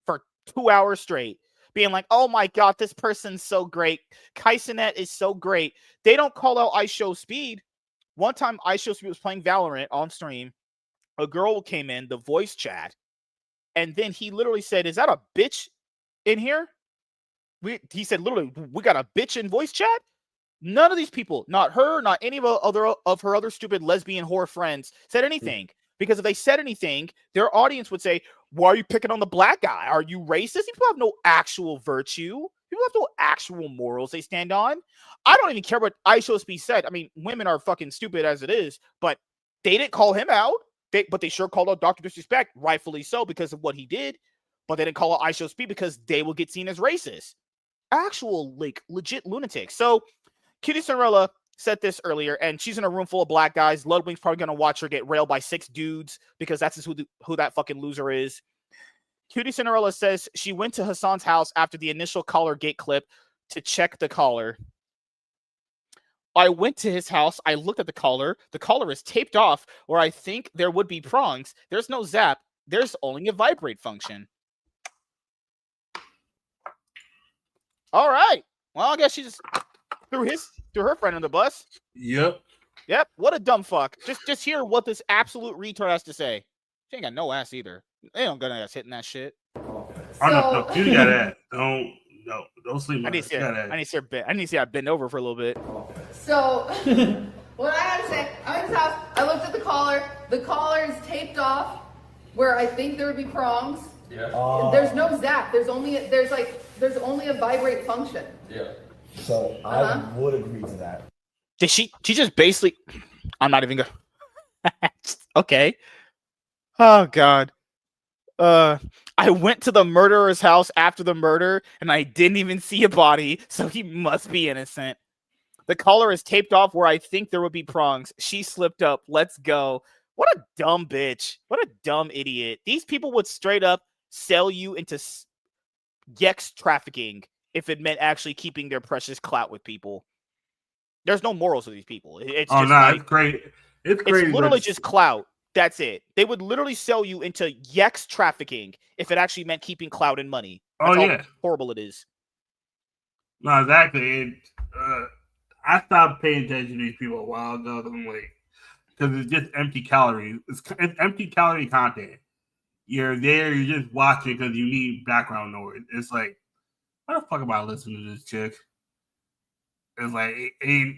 Speaker 1: for 2 hours straight, being like, oh my god, this person's so great. Kaisenet is so great. They don't call out I Show Speed. One time, I Show Speed was playing Valorant on stream. A girl came in, the voice chat, and then he literally said, is that a bitch in here? He said, literally, we got a bitch in voice chat? None of these people, not her, not any of her other stupid lesbian whore friends, said anything. Because if they said anything, their audience would say, why are you picking on the black guy? Are you racist? These people have no actual virtue. People have no actual morals they stand on. I don't even care what I Show Speed said. I mean, women are fucking stupid as it is, but they didn't call him out. But they sure called out Dr. Disrespect, rightfully so, because of what he did. But they didn't call out I Show Speed because they will get seen as racist. Actual, like, legit lunatics. So, Cutie Cinderella said this earlier, and she's in a room full of black guys. Ludwig's probably going to watch her get railed by 6 dudes because that's just who that fucking loser is. Cutie Cinderella says she went to Hassan's house after the initial collar gate clip to check the collar. I went to his house. I looked at the collar. The collar is taped off where I think there would be prongs. There's no zap. There's only a vibrate function. All right. Well, I guess she just threw her friend on the bus.
Speaker 2: Yep.
Speaker 1: What a dumb fuck. Just hear what this absolute retard has to say. She ain't got no ass either. They don't got ass hitting that shit.
Speaker 2: No, you got that. Don't sleep.
Speaker 1: I need to see her bend over for a little bit.
Speaker 3: So what I gotta say, I'm at his house. I looked at the collar. The collar is taped off where I think there would be prongs. Yeah. There's no zap. There's only a vibrate function.
Speaker 4: Yeah.
Speaker 5: So I would agree to that.
Speaker 1: Did she just basically? I'm not even going. Okay. Oh god. I went to the murderer's house after the murder, and I didn't even see a body, so he must be innocent. The collar is taped off where I think there would be prongs. She slipped up. Let's go. What a dumb bitch. What a dumb idiot. These people would straight up sell you into Gex trafficking if it meant actually keeping their precious clout with people. There's no morals with these people. It's
Speaker 2: it's great. It's
Speaker 1: literally just clout. That's it. They would literally sell you into Gex trafficking if it actually meant keeping clout and money. That's how horrible it is.
Speaker 2: No, exactly. I stopped paying attention to these people a while ago. I'm like, because it's just empty calories. It's empty calorie content. You're there, you're just watching because you need background noise. It's like, why the fuck am I listening to this chick? It's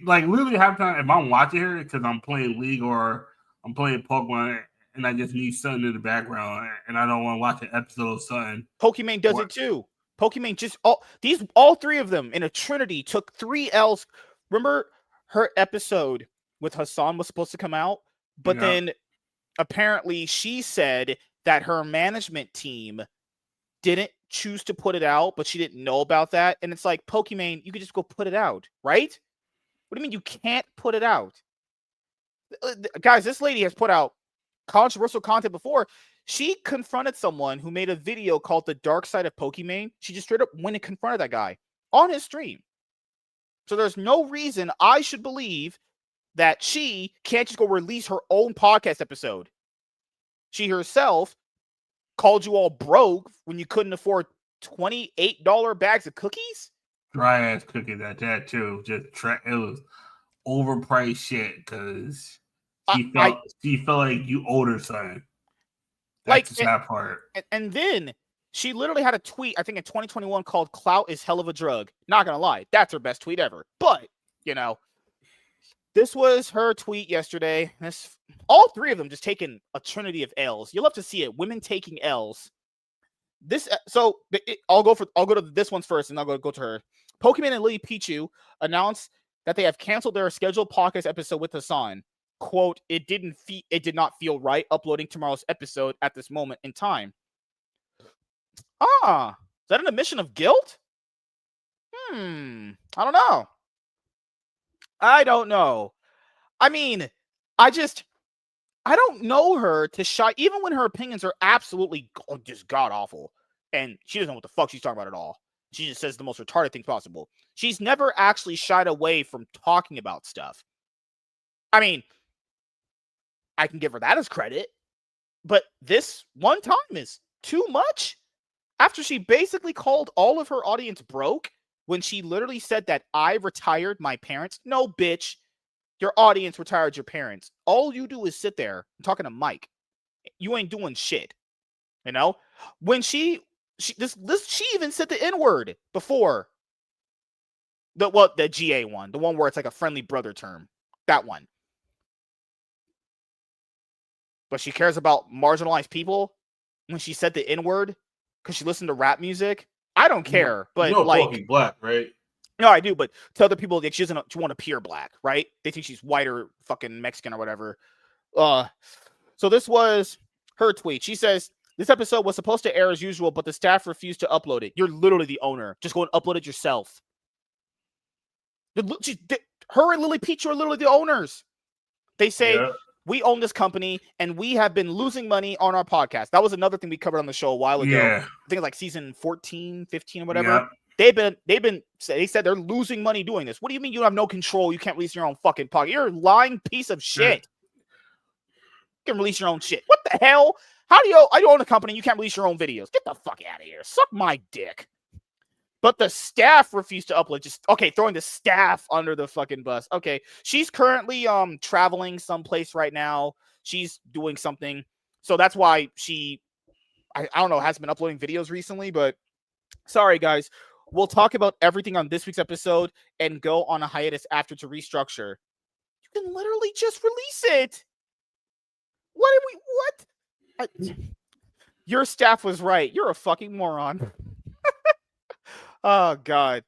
Speaker 2: like literally half the time if I'm watching her because I'm playing League or I'm playing Pokemon and I just need something in the background and I don't want to watch an episode of something.
Speaker 1: Pokimane does it too. Pokimane just all 3 of them in a trinity took 3 L's. Remember her episode with Hassan was supposed to come out, but then apparently she said that her management team didn't choose to put it out, but she didn't know about that. And it's like, Pokimane, you could just go put it out, right? What do you mean you can't put it out? Guys, this lady has put out controversial content before. She confronted someone who made a video called The Dark Side of Pokimane. She just straight up went and confronted that guy on his stream. So there's no reason I should believe that she can't just go release her own podcast episode. She herself called you all broke when you couldn't afford $28 bags of cookies.
Speaker 2: Dry ass cookies at that too. It was overpriced shit because she felt like you owed her something. That's the sad part.
Speaker 1: And then she literally had a tweet, I think in 2021, called "Clout is hell of a drug." Not gonna lie, that's her best tweet ever. But this was her tweet yesterday. All three of them just taking a trinity of L's. You'll love to see it. Women taking L's. I'll go to this one's first, and I'll go to her. Pokemon and Lily Pichu announced that they have canceled their scheduled podcast episode with Hassan. Quote, it did not feel right uploading tomorrow's episode at this moment in time. Is that an admission of guilt? I don't know. I mean, I don't know her to shy, even when her opinions are absolutely just god awful, and she doesn't know what the fuck she's talking about at all. She just says the most retarded things possible. She's never actually shied away from talking about stuff. I mean, I can give her that as credit, but this one time is too much. After she basically called all of her audience broke when she literally said that I retired my parents. No, bitch. Your audience retired your parents. All you do is sit there and talking to Mike. You ain't doing shit. When she even said the N-word before. The GA one, the one where it's like a friendly brother term. That one. But she cares about marginalized people when she said the N-word because she listened to rap music. I don't care, but
Speaker 2: Pokey black, right?
Speaker 1: No, I do, but to other people, she doesn't want to appear black, right? They think she's white or fucking Mexican or whatever. So this was her tweet. She says, this episode was supposed to air as usual, but the staff refused to upload it. You're literally the owner. Just go and upload it yourself. Her and Lily Peach are literally the owners. They say, we own this company, and we have been losing money on our podcast. That was another thing we covered on the show a while ago.
Speaker 2: Yeah.
Speaker 1: I think like season 14, 15 or whatever. Yeah. They said they're losing money doing this. What do you mean you have no control? You can't release your own fucking podcast. You're a lying piece of shit. You can release your own shit. What the hell? How do you own a company? You can't release your own videos. Get the fuck out of here. Suck my dick. But the staff refused to upload. Throwing the staff under the fucking bus. Okay, she's currently traveling someplace right now. She's doing something. So that's why I don't know, hasn't been uploading videos recently, but sorry guys. We'll talk about everything on this week's episode and go on a hiatus after to restructure. You can literally just release it. What? Your staff was right. You're a fucking moron. Oh, God.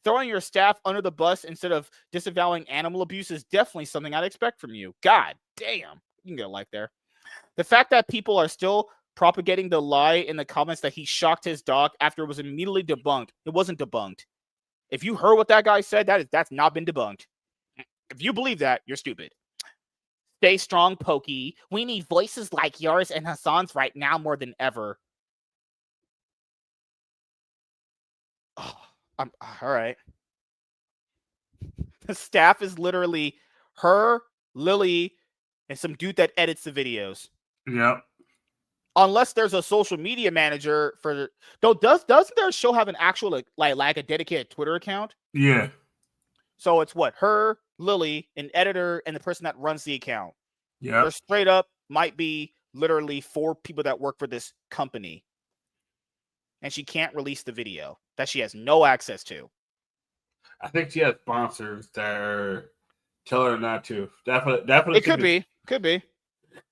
Speaker 1: Throwing your staff under the bus instead of disavowing animal abuse is definitely something I'd expect from you. God damn. You can get a like there. The fact that people are still propagating the lie in the comments that he shocked his dog after it was immediately debunked. It wasn't debunked. If you heard what that guy said, that's not been debunked. If you believe that, you're stupid. Stay strong, Pokey. We need voices like yours and Hassan's right now more than ever. All right. The staff is literally her, Lily, and some dude that edits the videos.
Speaker 2: Yep.
Speaker 1: Unless there's a social media manager for doesn't their show have an actual like a dedicated Twitter account?
Speaker 2: Yeah.
Speaker 1: So it's what? Her, Lily, an editor, and the person that runs the account.
Speaker 2: Yeah.
Speaker 1: There straight up might be literally 4 people that work for this company. And she can't release the video that she has no access to.
Speaker 2: I think she has sponsors that are telling her not to. Definitely.
Speaker 1: It could be.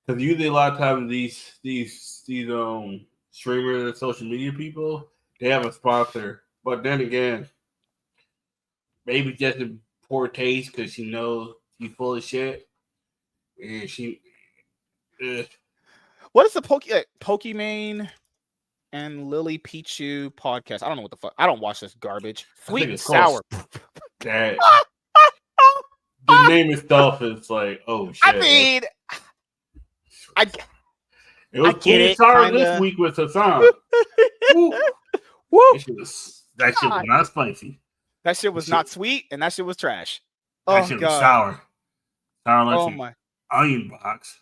Speaker 2: Because usually a lot of times these streamers and social media people, they have a sponsor. But then again, maybe just in poor taste because she knows he's full of shit. And she
Speaker 1: What is the Pokemon and Lily Pichu podcast? I don't know what the fuck. I don't watch this garbage. Sweet and sour.
Speaker 2: That the name itself is like, oh shit.
Speaker 1: I mean,
Speaker 2: it was sweet and sour this week with Hassan. Woo. That shit was not spicy.
Speaker 1: That shit was not sweet, and that shit was trash.
Speaker 2: That shit was sour. Sour like
Speaker 1: my
Speaker 2: onion box.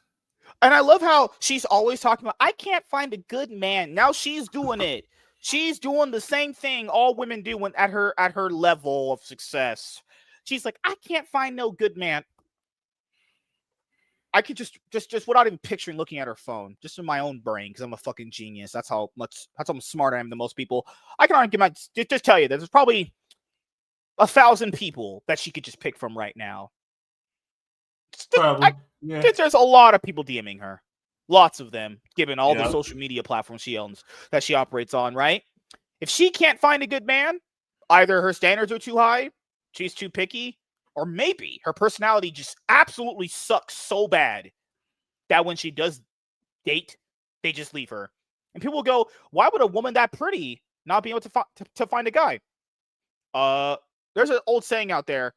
Speaker 1: And I love how she's always talking about, I can't find a good man. Now she's doing it. She's doing the same thing all women do when at her level of success. She's like, I can't find no good man. I could just without even picturing looking at her phone, just in my own brain, because I'm a fucking genius. That's how smart I am than most people. I can just tell you that there's probably 1,000 people that she could just pick from right now.
Speaker 2: Probably.
Speaker 1: There's a lot of people DMing her. Lots of them, given all the social media platforms she owns, that she operates on, right? If she can't find a good man, either her standards are too high, she's too picky, or maybe her personality just absolutely sucks so bad that when she does date, they just leave her. And people will go, why would a woman that pretty not be able to find a guy? There's an old saying out there.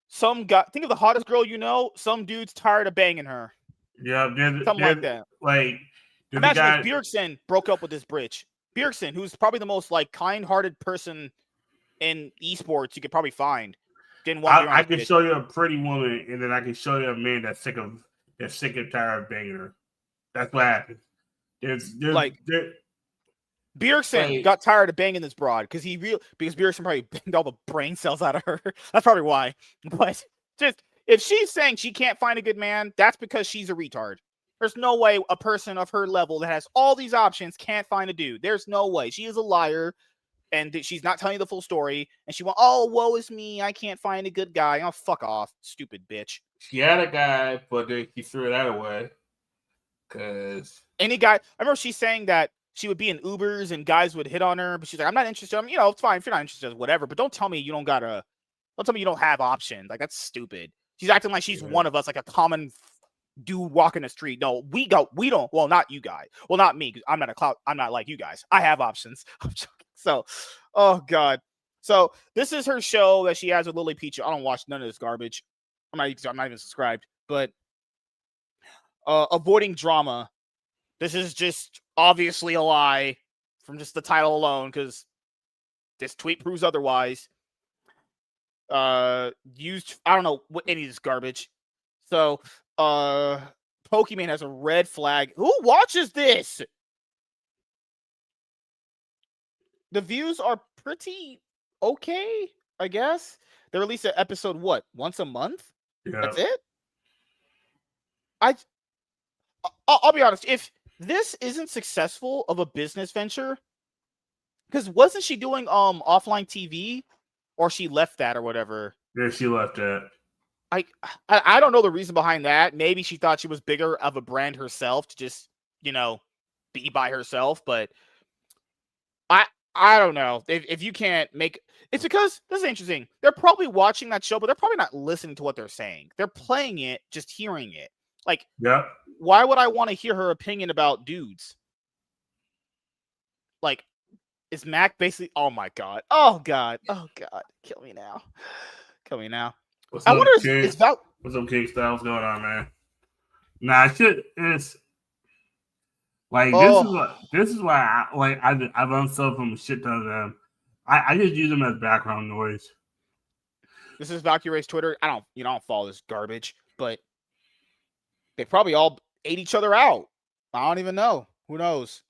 Speaker 1: Some guy, think of the hottest girl you know, some dude's tired of banging her.
Speaker 2: Yeah,
Speaker 1: something like that.
Speaker 2: Like,
Speaker 1: imagine if Bjergsen broke up with this bitch. Bjergsen, who's probably the most like kind-hearted person in esports you could probably find. Didn't want.
Speaker 2: I can show you a pretty woman, and then I can show you a man that's sick and tired of banging her. That's what happens.
Speaker 1: Bjergsen got tired of banging this broad because Bjergsen probably banged all the brain cells out of her. That's probably why. But just if she's saying she can't find a good man, that's because she's a retard. There's no way a person of her level that has all these options can't find a dude. There's no way. She is a liar, and she's not telling you the full story. And she went, oh, woe is me. I can't find a good guy. Oh, fuck off, stupid bitch.
Speaker 2: She had a guy, but he threw that away. Because
Speaker 1: any guy, I remember she's saying that she would be in Ubers and guys would hit on her, but she's like, I'm not interested. It's fine if you're not interested, whatever. But don't tell me you don't have options. Like, that's stupid. She's acting like she's one of us, like a common dude walking the street. No, we don't. Well, not you guys. Well, not me, because I'm not like you guys. I have options. I'm joking. So, oh god. So this is her show that she has with Lily Peach. I don't watch none of this garbage. I'm not even subscribed. But avoiding drama. This is just obviously a lie from just the title alone, because this tweet proves otherwise. I don't know what any of this garbage. So Pokemon has a red flag. Who watches this? The views are pretty okay, I guess. They release an episode once a month?
Speaker 2: Yeah.
Speaker 1: That's it? I'll be honest, if this isn't successful of a business venture, because wasn't she doing offline TV? Or she left that or whatever.
Speaker 2: Yeah, she left that.
Speaker 1: I don't know the reason behind that. Maybe she thought she was bigger of a brand herself to just, be by herself. But I don't know. If you can't make... It's because, this is interesting. They're probably watching that show, but they're probably not listening to what they're saying. They're playing it, just hearing it. Like, why would I want to hear her opinion about dudes? Like, is Mac basically... Oh, my God. Oh, God. Oh, God. Kill me now.
Speaker 2: What's up, King Styles going on, man? Nah, it's... Like, this is why I've unsubbed from a shit ton of them. I just use them as background noise.
Speaker 1: This is Valkyrie's Twitter. I don't follow this garbage, but they probably all ate each other out. I don't even know. Who knows?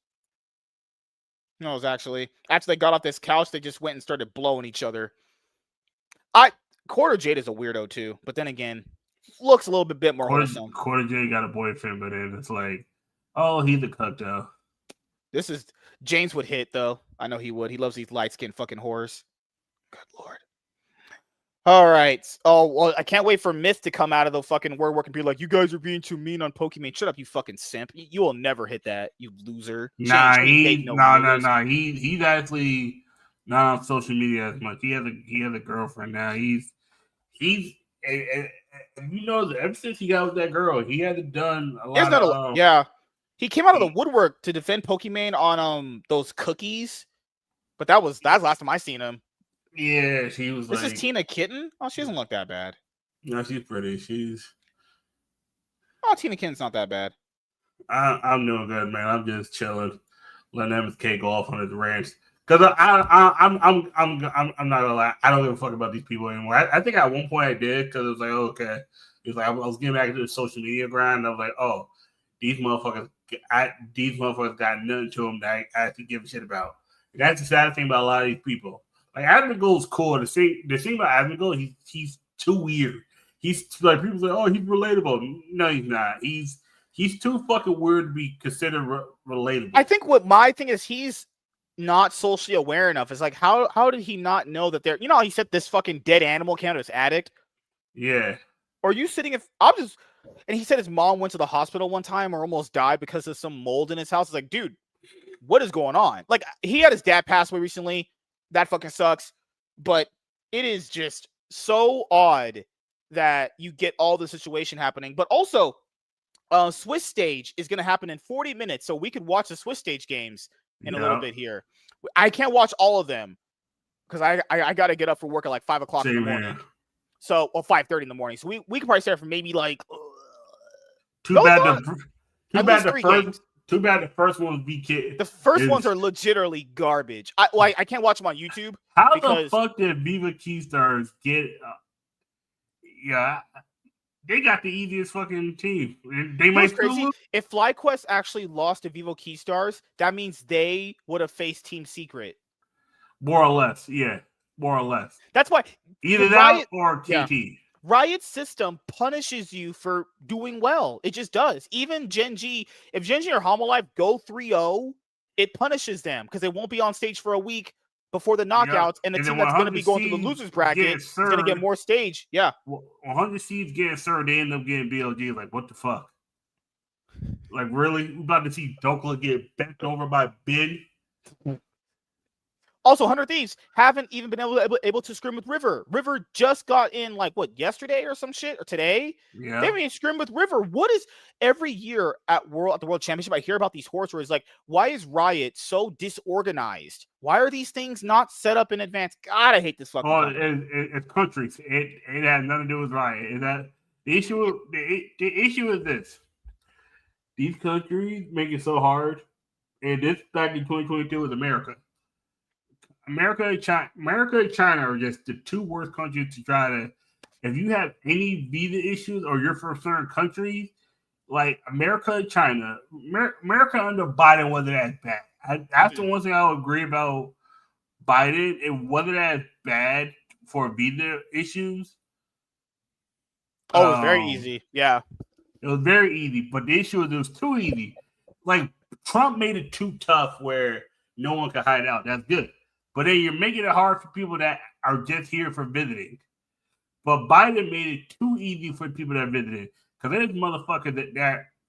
Speaker 1: Who knows, actually? After they got off this couch, they just went and started blowing each other. Quarter Jade is a weirdo, too. But then again, looks a little bit more wholesome.
Speaker 2: Quarter Jade got a boyfriend, but then it's like, oh, he's a cuck, though.
Speaker 1: This is... James would hit, though. I know he would. He loves these light-skinned fucking whores. Good lord. All right. Oh, well, I can't wait for Myth to come out of the fucking word work and be like, you guys are being too mean on Pokemon. Shut up, you fucking simp. You will never hit that, you loser.
Speaker 2: He's actually not on social media as much. He has a girlfriend now. He's ever since he got with that girl, he hasn't done a lot.
Speaker 1: Yeah. He came out of the woodwork to defend Pokemon on those cookies, but that's the last time I seen him.
Speaker 2: Yeah, she was.
Speaker 1: This is Tina Kitten. Oh, she doesn't look that bad.
Speaker 2: No, she's pretty.
Speaker 1: Tina Kitten's not that bad.
Speaker 2: I'm doing good, man. I'm just chilling, letting him cake off on his ranch. Because I'm not gonna lie. I don't give a fuck about these people anymore. I think at one point I did, because it was like, okay, it was like I was getting back into the social media grind. I was like, oh, these motherfuckers got nothing to them that I actually give a shit about. That's the sad thing about a lot of these people. Like Admiral is cool. The thing about Admiral, he's too weird. He's like people say, oh, he's relatable. No, he's not. He's too fucking weird to be considered relatable.
Speaker 1: I think what my thing is, he's not socially aware enough. Is like how did he not know that there? You know, how he said this fucking dead animal came out of his attic.
Speaker 2: Yeah.
Speaker 1: Or are you sitting? And he said his mom went to the hospital one time or almost died because of some mold in his house. It's like, dude, what is going on? Like, he had his dad pass away recently. That fucking sucks. But it is just so odd that you get all the situation happening. But also, Swiss stage is going to happen in 40 minutes. So we could watch the Swiss stage games in a little bit here. I can't watch all of them because I got to get up for work at like 5 o'clock in the morning.
Speaker 2: Man.
Speaker 1: So, 5:30 in the morning. So we could probably stay there for maybe like.
Speaker 2: Too bad the first one was BK.
Speaker 1: The first ones are legitimately garbage. I can't watch them on YouTube.
Speaker 2: How the fuck did Viva Keystars get? They got the easiest fucking team. They might
Speaker 1: crazy. If FlyQuest actually lost to Vivo Keystars, that means they would have faced Team Secret.
Speaker 2: More or less, yeah. More or less.
Speaker 1: That's why
Speaker 2: either that or TT. Yeah.
Speaker 1: Riot's system punishes you for doing well. It just does. Even Gen G, if Gen G or Homolife go 3-0, it punishes them because they won't be on stage for a week before the knockouts, and the team that's going to be going to the losers bracket is going to get more stage. Yeah.
Speaker 2: 100 seeds getting served, they end up getting BLG. Like, what the fuck? Like, really? We're about to see Dokla get bent over by Ben?
Speaker 1: Also, 100 Thieves haven't even been able to scrim with River. River just got in, like, what, yesterday or some shit? Or today?
Speaker 2: Yeah.
Speaker 1: They haven't even scrimmed with River. What is every year at the World Championship, I hear about these horse wars. Like, why is Riot so disorganized? Why are these things not set up in advance? God, I hate this fucking company.
Speaker 2: It's countries. It has nothing to do with Riot. Is that the issue? The issue is this. These countries make it so hard. And this back in 2022 was America. America and China are just the two worst countries to try to. If you have any visa issues or you're from certain countries, like America and China, America under Biden wasn't as bad. That's the one thing I would agree about Biden. It wasn't as bad for visa issues.
Speaker 1: Oh, it was very easy. Yeah.
Speaker 2: It was very easy. But the issue is it was too easy. Like, Trump made it too tough where no one could hide out. That's good. But then you're making it hard for people that are just here for visiting. But Biden made it too easy for people that are visiting. Because there's motherfuckers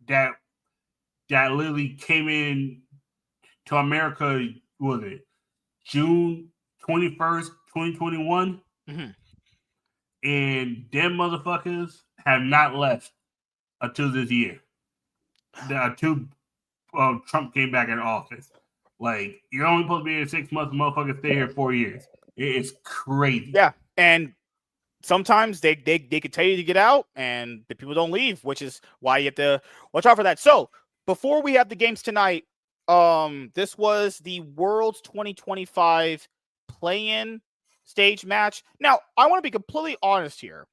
Speaker 2: that literally came in to America, what was it, June 21st, 2021? Mm-hmm. And them motherfuckers have not left until this year. Until Trump came back in office. Like, you're only supposed to be here 6 months, motherfuckers stay here 4 years. It's crazy.
Speaker 1: Yeah, and sometimes they could tell you to get out, and the people don't leave, which is why you have to watch out for that. So, before we have the games tonight, this was the World's 2025 play-in stage match. Now, I want to be completely honest here.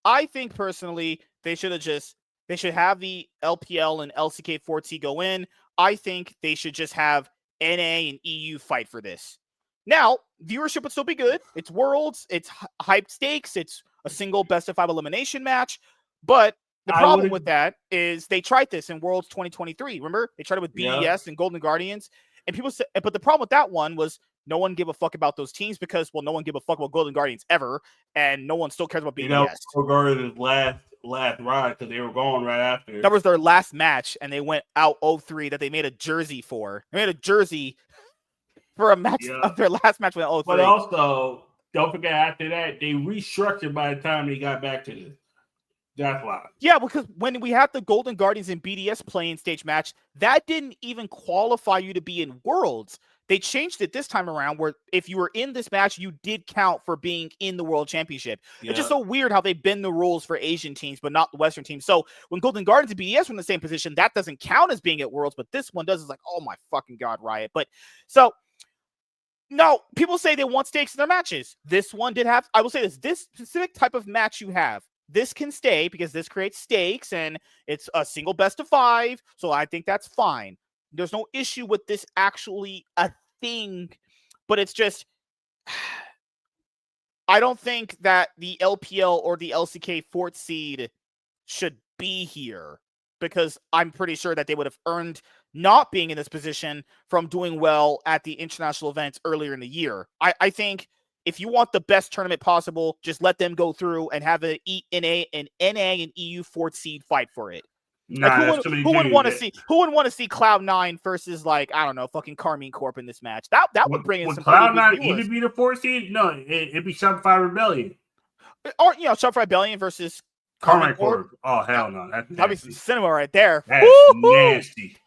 Speaker 1: I think, personally, they should have the LPL and LCK4T go in. I think they should just have NA and EU fight for this. Now, viewership would still be good. It's Worlds. It's hyped stakes. It's a single best-of-5 elimination match. But the problem with that is they tried this in Worlds 2023. Remember? They tried it with BDS and Golden Guardians. And people said, but the problem with that one was no one gave a fuck about those teams because, well, no one gave a fuck about Golden Guardians ever. And no one still cares about BDS.
Speaker 2: Golden Guardians last ride because they were gone right after.
Speaker 1: That was their last match, and they went out 0-3 that they made a jersey for. They made a jersey for a match of their last match with 0-3.
Speaker 2: But also, don't forget after that, they restructured by the time they got back to this. That's why.
Speaker 1: Yeah, because when we had the Golden Guardians and BDS playing stage match, that didn't even qualify you to be in Worlds. They changed it this time around where if you were in this match, you did count for being in the World Championship. Yeah. It's just so weird how they bend the rules for Asian teams, but not the Western teams. So when Golden Guardians and BDS were in the same position, that doesn't count as being at Worlds, but this one does. It's like, oh my fucking God, Riot. But so, no, people say they want stakes in their matches. This one did have, I will say this specific type of match you have, this can stay because this creates stakes and it's a single best of 5. So I think that's fine. There's no issue with this actually a thing but it's just I don't think that the LPL or the LCK 4th seed should be here because I'm pretty sure that they would have earned not being in this position from doing well at the international events earlier in the year. I think if you want the best tournament possible, just let them go through and have an NA and EU 4th seed fight for it.
Speaker 2: Nah,
Speaker 1: like who wouldn't want to see Cloud9 versus like I don't know fucking Carmine Corp in this match? That would bring in some
Speaker 2: Cloud9 either be the 4th seed? No, it'd be Shopify Rebellion.
Speaker 1: Or Shopify Rebellion versus Carmine Corp.
Speaker 2: Oh hell no,
Speaker 1: that'd be some cinema right there.
Speaker 2: That's nasty.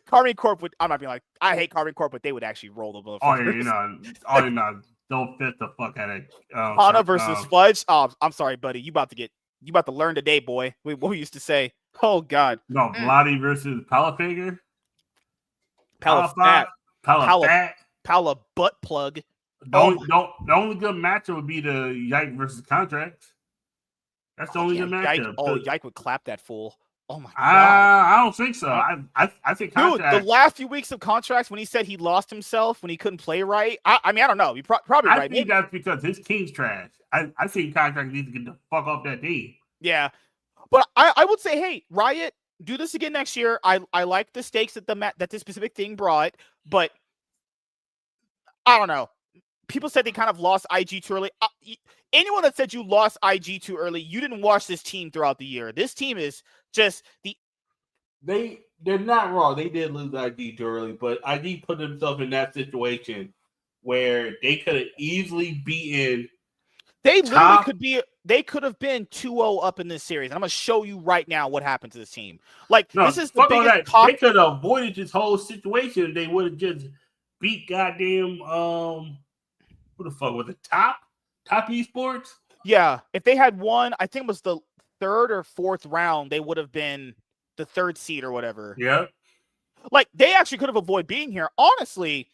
Speaker 1: Carmine Corp would. I'm not being like I hate Carmine Corp, but they would actually roll the motherfuckers.
Speaker 2: Don't fit the fuck out of
Speaker 1: Hana versus Fudge. Oh, I'm sorry, buddy. You about to learn today, boy. What we used to say. Oh God.
Speaker 2: No, Bloody versus Palafager.
Speaker 1: Pala butt plug.
Speaker 2: The only good matchup would be the Yike versus Contracts. That's the only good matchup.
Speaker 1: Yike would clap that fool. Oh my God.
Speaker 2: I don't think so. I think Contracts.
Speaker 1: Dude, the last few weeks of Contracts when he said he lost himself when he couldn't play right. I mean, I don't know. You probably right.
Speaker 2: I think that's because his team's trash. I think Contracts needs to get the fuck off that team.
Speaker 1: Yeah. But I would say, hey, Riot, do this again next year. I like the stakes that this specific thing brought, but I don't know. People said they kind of lost IG too early. Anyone that said you lost IG too early, you didn't watch this team throughout the year. This team is just
Speaker 2: they're not wrong. They did lose IG too early, but IG put themselves in that situation where they could have easily beaten.
Speaker 1: They literally could have been 2-0 up in this series. I'm going to show you right now what happened to this team. This is the biggest
Speaker 2: They could have avoided this whole situation. They would have just beat goddamn who the fuck was it? Top Esports?
Speaker 1: Yeah. If they had won, I think it was the 3rd or 4th round, they would have been the 3rd seed or whatever.
Speaker 2: Yeah.
Speaker 1: They actually could have avoided being here. Honestly,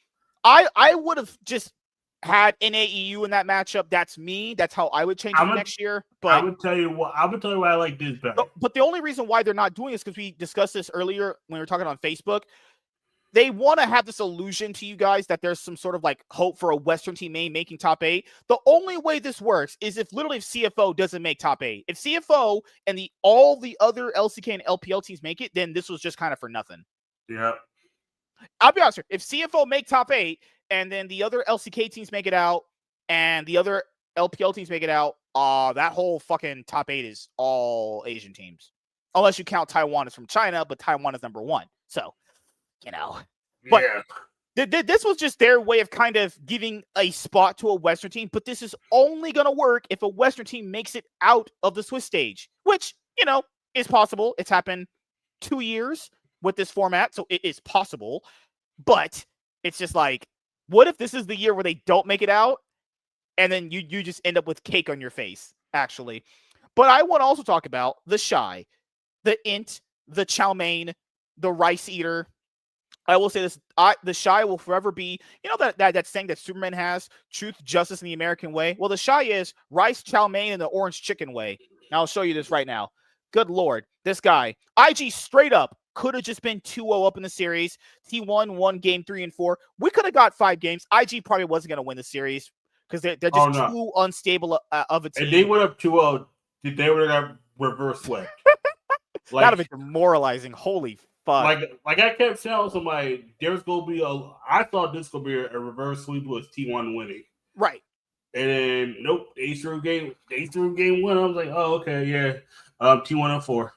Speaker 1: I would have just had NAEU in that matchup. That's me. That's how I would change it next year. But
Speaker 2: I would tell you why I like this better.
Speaker 1: But the only reason why they're not doing this because we discussed this earlier when we were talking on Facebook. They want to have this illusion to you guys that there's some sort of hope for a Western team making top 8. The only way this works is if CFO doesn't make top 8. If CFO and all the other LCK and LPL teams make it, then this was just kind of for nothing.
Speaker 2: Yeah.
Speaker 1: I'll be honest. If CFO make top 8 and then the other LCK teams make it out and the other LPL teams make it out, that whole fucking top 8 is all Asian teams. Unless you count Taiwan as from China, but Taiwan is number 1. So, but this was just their way of kind of giving a spot to a Western team. But this is only going to work if a Western team makes it out of the Swiss stage, which, is possible. It's happened 2 years with this format. So it is possible. But it's just what if this is the year where they don't make it out? And then you just end up with cake on your face, actually. But I want to also talk about the Shy, the Int, the Chow Mein, the Rice Eater. I will say this: the Shy will forever be, that saying that Superman has, truth, justice, and the American way. Well, the Shy is rice, chow mein, and the orange chicken way. Now I'll show you this right now. Good Lord, this guy, IG straight up could have just been 2-0 up in the series. T1 won game 3 and 4. We could have got 5 games. IG probably wasn't going to win the series because they're just too unstable of a team.
Speaker 2: And they would have 2-0. They would have reverse swept.
Speaker 1: That would have been demoralizing. Holy fuck.
Speaker 2: Like I kept telling somebody, there's gonna be I thought this gonna be a reverse sweep was T1 winning.
Speaker 1: Right.
Speaker 2: And then nope, they threw game 1. I was like, oh, okay, yeah. T1 and 4.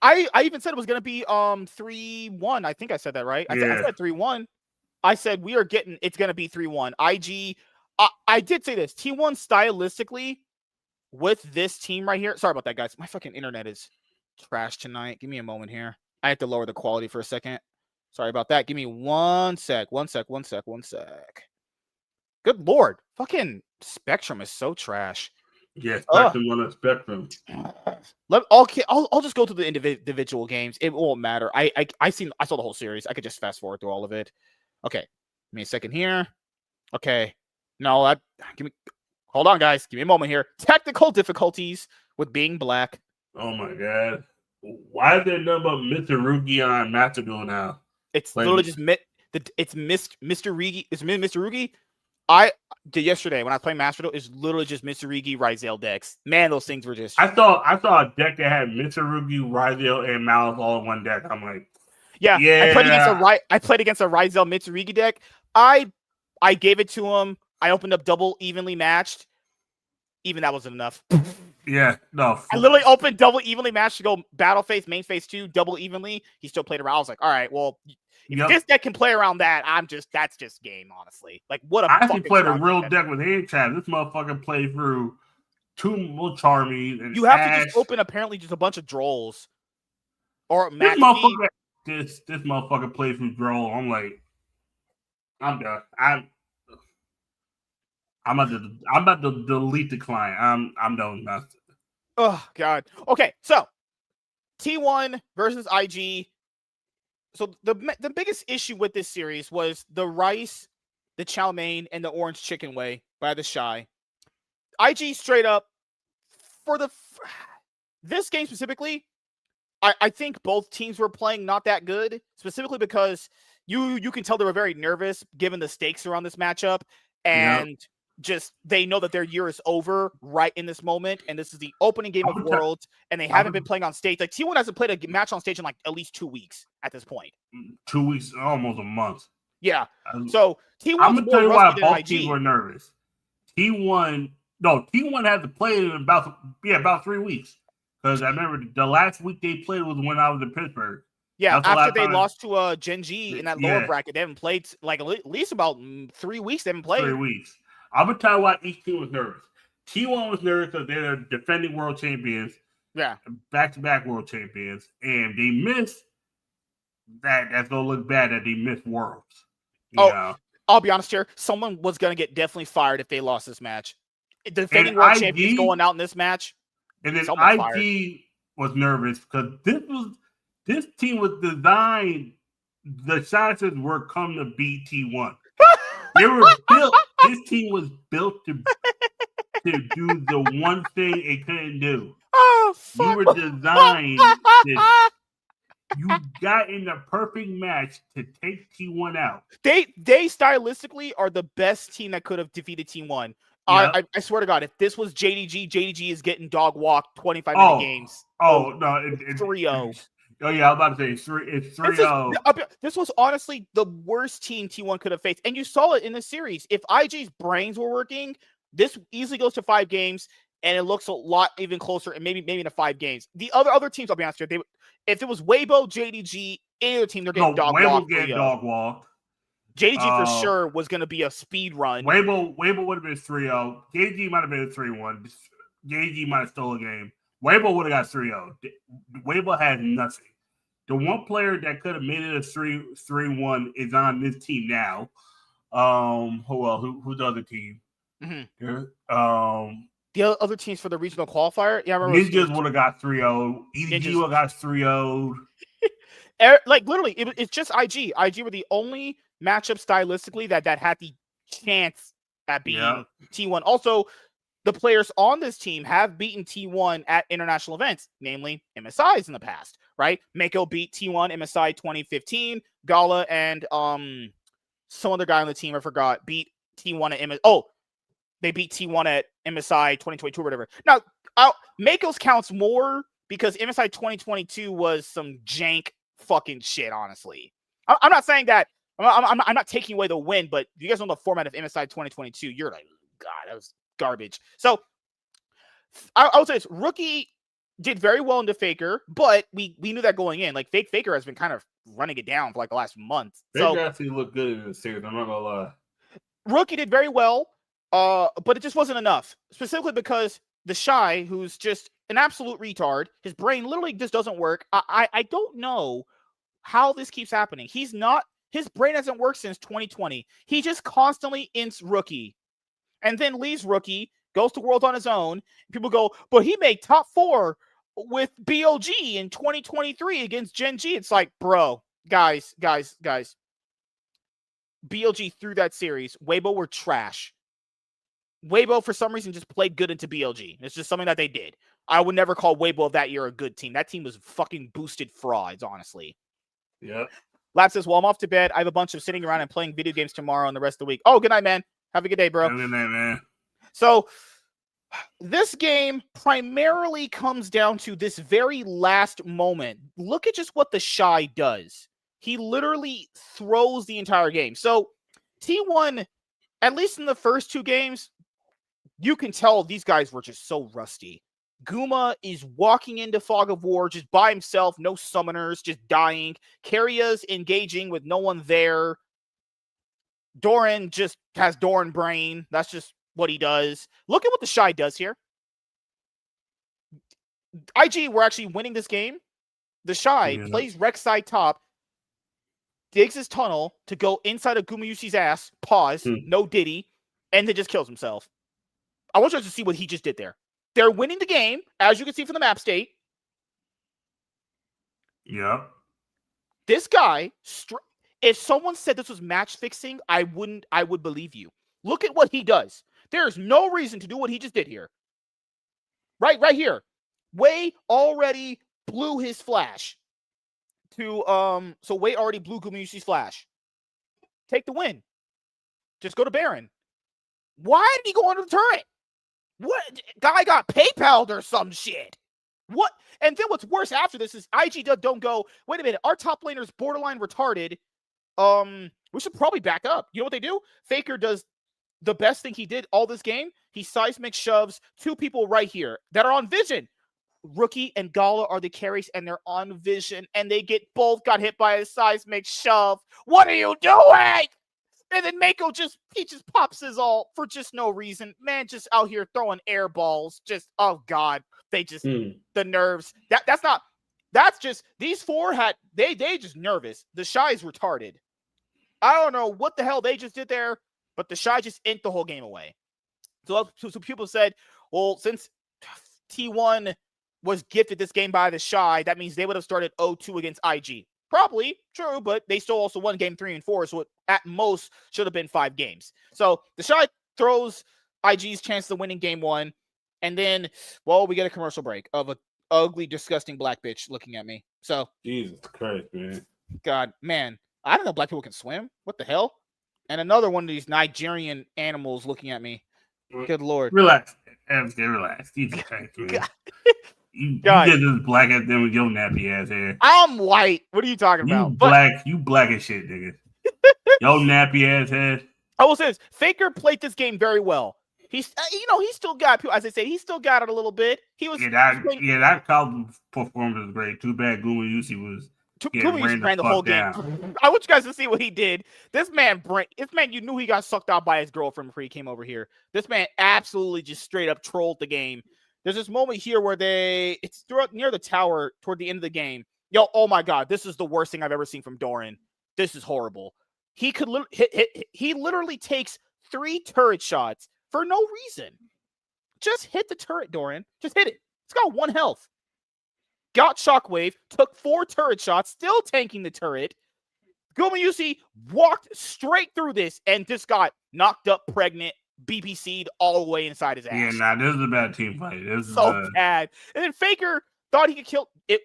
Speaker 1: I even said it was gonna be 3-1. I think I said that right. I said 3-1. I said it's gonna be 3-1. IG. I did say this. T1 stylistically with this team right here. Sorry about that, guys. My fucking internet is trash tonight. Give me a moment here. I have to lower the quality for a second. Sorry about that. Give me one sec. Good Lord. Fucking Spectrum is so trash.
Speaker 2: Yeah, Spectrum on a Spectrum.
Speaker 1: I'll just go through the individual games. It won't matter. I saw the whole series. I could just fast forward through all of it. Okay. Give me a second here. Okay. No, hold on, guys. Give me a moment here. Technical difficulties with being black.
Speaker 2: Oh my God. Why is there nothing but Mr. Rugi on Master Duel now?
Speaker 1: It's literally just It's Mr. Rigi. It's Mr. Rugi. I did yesterday when I was playing Master Duel. It's literally just Mr. Rigi, Ryzel decks. Man, those things were just.
Speaker 2: I saw a deck that had Mr. Rugi, Ryzel, and Malice all in one deck. I'm like,
Speaker 1: yeah.
Speaker 2: I
Speaker 1: played against a Ryzel Mitsurugi deck. I gave it to him. I opened up double evenly matched. Even that wasn't enough.
Speaker 2: Yeah, no.
Speaker 1: I literally opened double evenly matched to go battle phase, main phase 2, double evenly. He still played around. I was like, all right, well, if this deck can play around that, that's just game, honestly. Like, what a
Speaker 2: I actually played a real deck with hand chat. This motherfucker played through 2 more Charmies and
Speaker 1: you have to just open apparently just a bunch of Drolls. Or
Speaker 2: this motherfucker played through Droll. I'm like, I'm done. I'm about to delete the client. I'm done.
Speaker 1: Oh God. Okay, so T1 versus IG. So the biggest issue with this series was the rice, the chow mein, and the orange chicken way by the Shy. IG straight up for this game specifically. I think both teams were playing not that good, specifically because you can tell they were very nervous given the stakes around this matchup, and just they know that their year is over right in this moment, and this is the opening game of Worlds, and they haven't been playing on stage. Like T1 hasn't played a match on stage in like at least 2 weeks at this point.
Speaker 2: 2 weeks, almost a month.
Speaker 1: Yeah. So T1's
Speaker 2: I'm gonna tell you why both
Speaker 1: teams
Speaker 2: were nervous. T1 had to play it in about 3 weeks. Because I remember the last week they played was when I was in Pittsburgh.
Speaker 1: Yeah, after they lost to Gen G in that lower bracket, they haven't played like at least about 3 weeks. They haven't played.
Speaker 2: 3 weeks. I'm gonna tell you why each team was nervous. T1 was nervous because they're defending world champions.
Speaker 1: Yeah,
Speaker 2: back-to-back world champions, and they missed that. That's gonna look bad that they missed Worlds. You know?
Speaker 1: I'll be honest here. Someone was gonna get definitely fired if they lost this match. Defending world champions going out in this match.
Speaker 2: And then IG was nervous because this team was designed. The Shysters were come to beat T1. They were built. This team was built to do the one thing it couldn't do.
Speaker 1: Oh, fuck.
Speaker 2: You were designed. You got in the perfect match to take T1 out.
Speaker 1: They stylistically are the best team that could have defeated T1. Yep. I swear to God, if this was JDG is getting dog walked 25-minute games.
Speaker 2: Oh, no. It's
Speaker 1: 3-0.
Speaker 2: Oh, yeah, I was about to say it's 3-0.
Speaker 1: This was honestly the worst team T1 could have faced. And you saw it in the series. If IG's brains were working, this easily goes to 5 games, and it looks a lot even closer, and maybe to 5 games. The other teams, I'll be honest here, if it was Weibo, JDG, any other team, they're getting dog walked.
Speaker 2: Dog walked.
Speaker 1: JDG for sure was going to be a speed run.
Speaker 2: Weibo would have been 3-0. JDG might have been 3-1. JDG might have stole a game. Weibo would have got 3-0. Weibo had nothing. The one player that could have made it a 3-1 is on this team now. Who's the other team?
Speaker 1: Mm-hmm. The other teams for the regional qualifier? Yeah, I remember.
Speaker 2: Ninjas would have got 3-0. EDG would have got 3-0.
Speaker 1: Like, literally, it's just IG. IG were the only matchup stylistically that had the chance at beating T1. Also, the players on this team have beaten T1 at international events, namely MSIs in the past, right? Mako beat T1 MSI 2015. Gala and some other guy on the team, I forgot, beat T1 at MSI. Oh, they beat T1 at MSI 2022 or whatever. Now, Mako's counts more because MSI 2022 was some jank fucking shit, honestly. I'm not saying that. I'm not taking away the win, but you guys know the format of MSI 2022. You're like, God, that was garbage. So I would say this. Rookie did very well into Faker, but we knew that going in. Like, Faker has been kind of running it down for like the last month.
Speaker 2: Faker actually looked good in the series. I'm not gonna lie.
Speaker 1: Rookie did very well, but it just wasn't enough. Specifically because the Shy, who's just an absolute retard, his brain literally just doesn't work. I don't know how this keeps happening. His brain hasn't worked since 2020. He just constantly ints Rookie and then leaves Rookie, goes to Worlds on his own. People go, but he made top 4 with BOG in 2023 against Gen G. It's like, bro, guys. BOG through that series, Weibo were trash. Weibo, for some reason, just played good into BLG. It's just something that they did. I would never call Weibo of that year a good team. That team was fucking boosted frauds, honestly.
Speaker 2: Yeah.
Speaker 1: Lab says, well, I'm off to bed. I have a bunch of sitting around and playing video games tomorrow and the rest of the week. Oh, good night, man. Have a good day, bro.
Speaker 2: Good night, man.
Speaker 1: So this game primarily comes down to this very last moment. Look at just what the Shy does. He literally throws the entire game. So T1, at least in the first 2 games, you can tell these guys were just so rusty. Guma is walking into Fog of War just by himself, no summoners, just dying. Karia's engaging with no one there. Doran just has Doran brain. That's just what he does. Look at what the Shy does here. IG, we're actually winning this game. The Shy plays Rek'Sai top, digs his tunnel to go inside of Gumayusi's ass, pause, no Diddy, and then just kills himself. I want you guys to see what he just did there. They're winning the game, as you can see from the map state.
Speaker 2: Yep.
Speaker 1: This guy, if someone said this was match fixing, I would believe you. Look at what he does. There's no reason to do what he just did here. Right here. Wei already blew his flash. So Wei already blew Gumayusi's flash. Take the win. Just go to Baron. Why did he go under the turret? What? Guy got PayPal'd or some shit. What? And then what's worse after this is IG don't go, wait a minute, our top laner's borderline retarded. We should probably back up. You know what they do? Faker does the best thing he did all this game. He seismic shoves 2 people right here that are on vision. Rookie and Gala are the carries, and they're on vision, and they both got hit by a seismic shove. What are you doing? And then Mako just pops his all for just no reason. Man, just out here throwing air balls. Just, oh God, they just, the nerves. That's just, these 4 they just nervous. The Shy's retarded. I don't know what the hell they just did there, but the Shy just inked the whole game away. So people said, well, since T1 was gifted this game by the Shy, that means they would have started 0-2 against IG. Probably true, but they still also won game 3 and 4, so it at most should have been 5 games. So the Shy throws IG's chance to win in game 1, and then, well, we get a commercial break of an ugly, disgusting black bitch looking at me. So
Speaker 2: Jesus Christ, man.
Speaker 1: God, man, I don't know black people can swim. What the hell? And another one of these Nigerian animals looking at me. Good Lord.
Speaker 2: Relax. Relax. Jesus Christ, man. You get this black at them with your nappy ass hair.
Speaker 1: I'm white. What are you talking about?
Speaker 2: You black as shit, nigga. Your nappy ass head.
Speaker 1: I will say this: Faker played this game very well. He's, he still got people. As I say, he still got it a little bit. He was
Speaker 2: that college performance was great. Too bad Gumayusi was
Speaker 1: ran the whole game. I want you guys to see what he did. This man, you knew he got sucked out by his girlfriend before he came over here. This man absolutely just straight up trolled the game. There's this moment here where it's near the tower toward the end of the game. Yo, oh my God, this is the worst thing I've ever seen from Doran. This is horrible. He could he literally takes 3 turret shots for no reason. Just hit the turret, Doran. Just hit it. It's got 1 health. Got shockwave, took 4 turret shots, still tanking the turret. Gumayusi walked straight through this and just got knocked up pregnant. BPC'd all the way inside his ass.
Speaker 2: Yeah, this is a bad team fight. This is
Speaker 1: so bad. And then Faker thought he could kill it.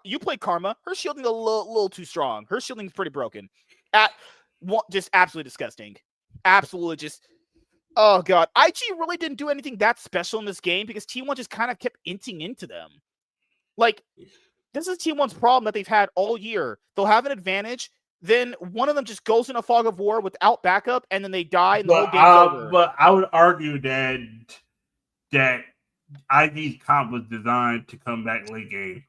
Speaker 1: You played Karma. Her shielding a little too strong. Her shielding is pretty broken. Just absolutely disgusting. Absolutely just. Oh God, IG really didn't do anything that special in this game because T1 just kind of kept inting into them. Like, this is T1's problem that they've had all year. They'll have an advantage. Then one of them just goes in a fog of war without backup, and then they die, and the whole game's over.
Speaker 2: But I would argue that IG's comp was designed to come back late game.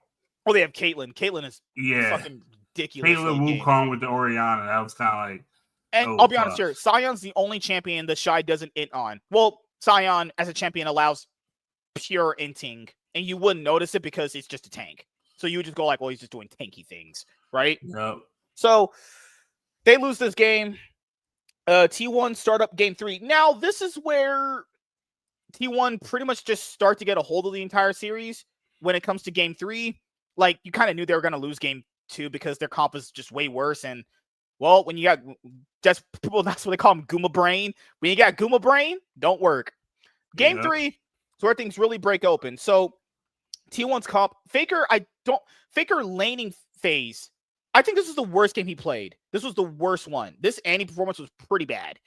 Speaker 1: Oh, they have Caitlyn. Caitlyn is fucking ridiculous.
Speaker 2: Caitlyn Wukong with the Orianna. That was kind of like.
Speaker 1: And I'll be honest here, Sion's the only champion the Shy doesn't int on. Well, Sion as a champion allows pure inting, and you wouldn't notice it because it's just a tank. So you would just go like, well, he's just doing tanky things, right?
Speaker 2: Yep.
Speaker 1: So they lose this game. T1 start up game 3. Now, this is where T1 pretty much just start to get a hold of the entire series when it comes to game 3. Like, you kind of knew they were going to lose game 2 because their comp is just way worse. And, well, when you got just people, that's what they call them, Guma Brain. When you got Guma Brain, don't work. Game 3 is where things really break open. So T1's comp, Faker laning phase I think this was the worst game he played. This was the worst one. This Annie performance was pretty bad.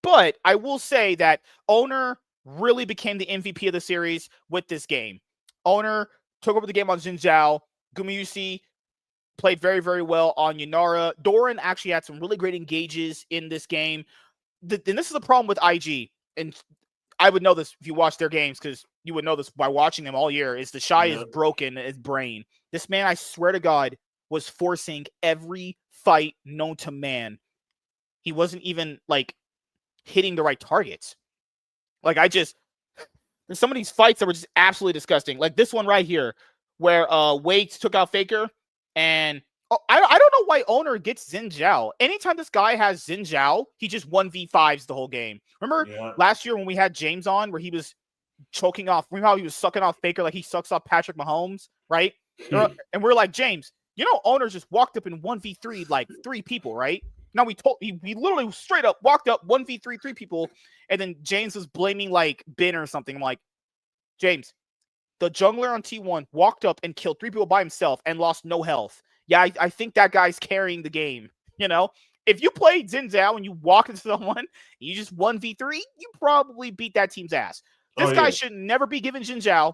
Speaker 1: But I will say that Owner really became the MVP of the series with this game. Owner took over the game on Xin Zhao. Gumayusi played very, very well on Yanara. Doran actually had some really great engages in this game. And this is the problem with IG. And I would know this if you watch their games, because you would know this by watching them all year, is the Shy is broken in his brain. This man, I swear to God, was forcing every fight known to man. He wasn't even, like, hitting the right targets. Like, there's some of these fights that were just absolutely disgusting. Like this one right here, where Wade took out Faker, and I don't know why Owner gets Xin Zhao. Anytime this guy has Xin Zhao, he just 1v5s the whole game. Remember last year when we had James on, where he was choking off, remember how he was sucking off Faker like he sucks off Patrick Mahomes, right? And we're like, James, you know, Owner just walked up in 1v3 like 3 people, right? Now we literally straight up walked up 1v3 3 people, and then James was blaming like Bin or something. I'm like, James, the jungler on T1 walked up and killed 3 people by himself and lost no health. Yeah, I think that guy's carrying the game. You know, if you play Xin Zhao and you walk into someone, and you just 1v3, you probably beat that team's ass. This guy should never be given Xin Zhao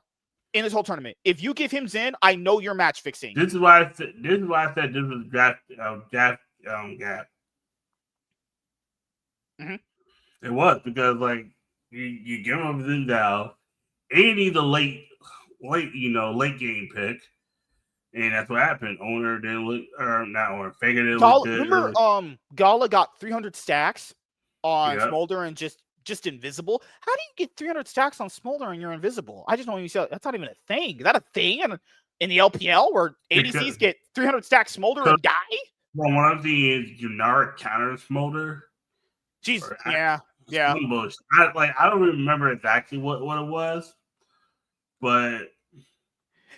Speaker 1: in this whole tournament. If you give him Xin, I know you're match fixing.
Speaker 2: This is why I said this was draft gap.
Speaker 1: Mm-hmm.
Speaker 2: It was because like you give him Xin Zhao, and he's a late game pick. And that's what happened. Owner didn't look, or not Owner, Faker didn't look good.
Speaker 1: Remember, Gala got 300 stacks on Smolder and just invisible. How do you get 300 stacks on Smolder and you're invisible? I just don't even see that's not even a thing. Is that a thing in the LPL where ADCs get 300 stacks Smolder and die?
Speaker 2: Well, what I'm seeing is Yanara counter Smolder.
Speaker 1: Jeez, yeah.
Speaker 2: I don't remember exactly what it was, but.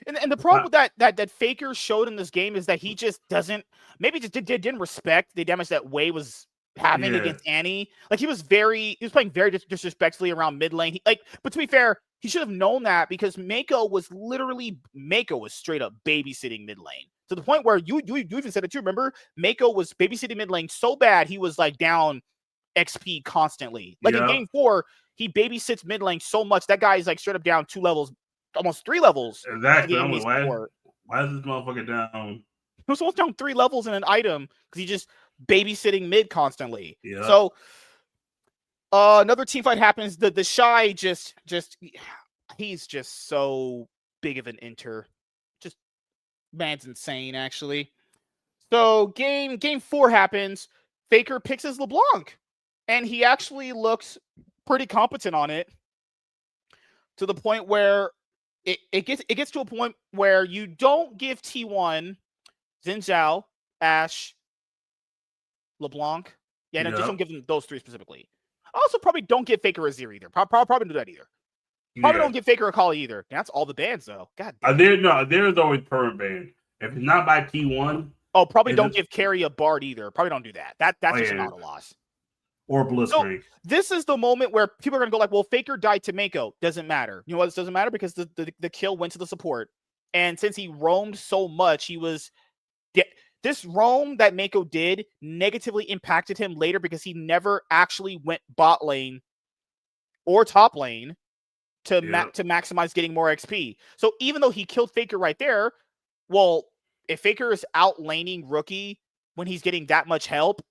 Speaker 1: And the problem with that Faker showed in this game is that he just didn't respect the damage that Wei was having against Annie. Like he was playing very disrespectfully around mid lane. But to be fair, he should have known that because Mako was straight up babysitting mid lane to the point where you even said it too. Remember, Mako was babysitting mid lane so bad he was like down XP constantly. Like in game 4, he babysits mid lane so much that guy is like straight up down 2 levels. Almost 3 levels.
Speaker 2: Exactly. Why is this motherfucker down?
Speaker 1: He was almost down 3 levels in an item because he just babysitting mid constantly.
Speaker 2: Yeah.
Speaker 1: So another team fight happens. The Shy he's just so big of an inter. Just man's insane, actually. So game 4 happens. Faker picks his LeBlanc, and he actually looks pretty competent on it. To the point where it gets to a point where you don't give T1 Xin Zhao, Ashe, LeBlanc. Yeah, no, just don't give them those 3 specifically. Also, probably don't give Faker Azir either. Probably don't do that either. Probably don't give Faker a Kali either. That's all the bans though. God.
Speaker 2: There is always permanent ban. If it's not by T1.
Speaker 1: Oh, probably don't give Carry a Bard either. Probably don't do that. That's just not a loss.
Speaker 2: Or Blitzcrank.
Speaker 1: So this is the moment where people are going to go like, well, Faker died to Mako. Doesn't matter. You know what? It doesn't matter because the kill went to the support. And since he roamed so much, this roam that Mako did negatively impacted him later because he never actually went bot lane or top lane to maximize getting more XP. So even though he killed Faker right there, well, if Faker is out laning Rookie when he's getting that much help,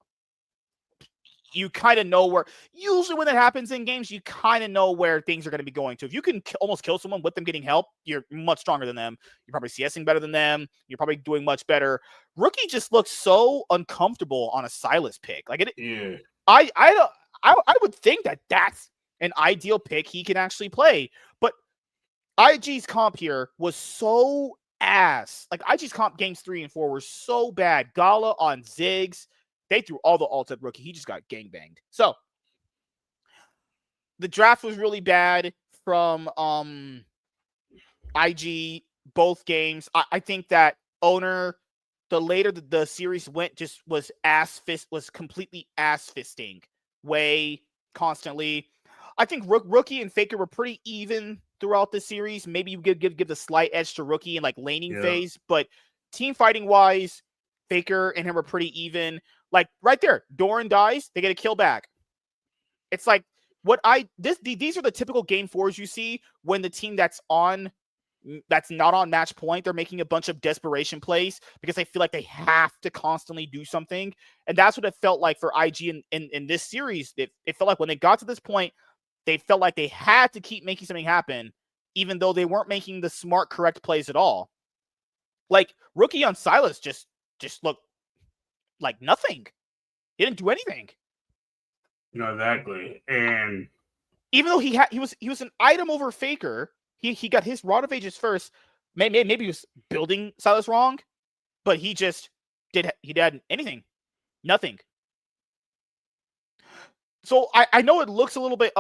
Speaker 1: you kind of know where, usually when that happens in games, you kind of know where things are going to be going to. If you can almost kill someone with them getting help, you're much stronger than them. You're probably CSing better than them. You're probably doing much better. Rookie just looks so uncomfortable on a Sylas pick. Like I would think that that's an ideal pick he can actually play. But IG's comp here was so ass. Like IG's comp games 3 and 4 were so bad. Gala on Ziggs. They threw all the ults at Rookie. He just got gangbanged. So the draft was really bad from IG both games. I think that Owner, the later the series went, just was completely ass fisting way constantly. I think Rookie and Faker were pretty even throughout the series. Maybe you give the slight edge to Rookie in like laning phase, but team fighting wise, Faker and him are pretty even. Like right there, Doran dies, they get a kill back. It's like these are the typical game 4s you see when the team that's not on match point, they're making a bunch of desperation plays because they feel like they have to constantly do something. And that's what it felt like for IG in this series. It felt like when they got to this point, they felt like they had to keep making something happen, even though they weren't making the smart, correct plays at all. Like Rookie on Silas just looked like nothing. He didn't do anything.
Speaker 2: Exactly. And
Speaker 1: even though he was an item over Faker, he got his Rod of Ages first. Maybe he was building Silas wrong, but he did anything. Nothing. So I know it looks a little bit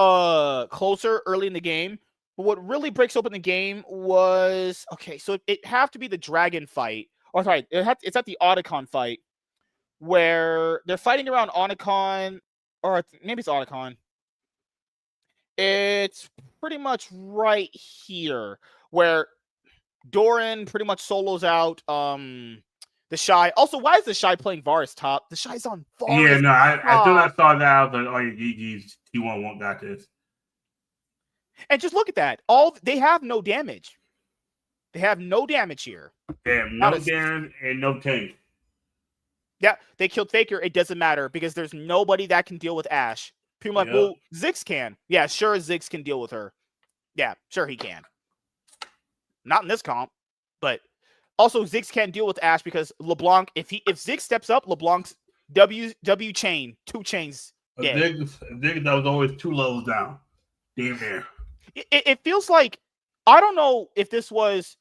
Speaker 1: closer early in the game, but what really breaks open the game was so it have to be the Dragon fight. Or sorry, it's at the Otacon fight where they're fighting around Otacon, or maybe it's Otacon. It's pretty much right here where Doran pretty much solos out the Shy. Also, why is the Shy playing Varus top? The Shy's on Varus.
Speaker 2: Yeah, no, I thought I saw that. I was like, oh, yeah, GG's. T1 won't got this.
Speaker 1: And just look at that. They have no damage. They have no damage here.
Speaker 2: They have no damage and no tank.
Speaker 1: Yeah, they killed Faker. It doesn't matter because there's nobody that can deal with Ashe. People like, well, Ziggs can. Yeah, sure, Ziggs can deal with her. Yeah, sure he can. Not in this comp, but also Ziggs can't deal with Ashe because LeBlanc. If Ziggs steps up, LeBlanc's W chain, 2 chains.
Speaker 2: Ziggs that was always 2 levels down. Damn near.
Speaker 1: It feels like, I don't know if this was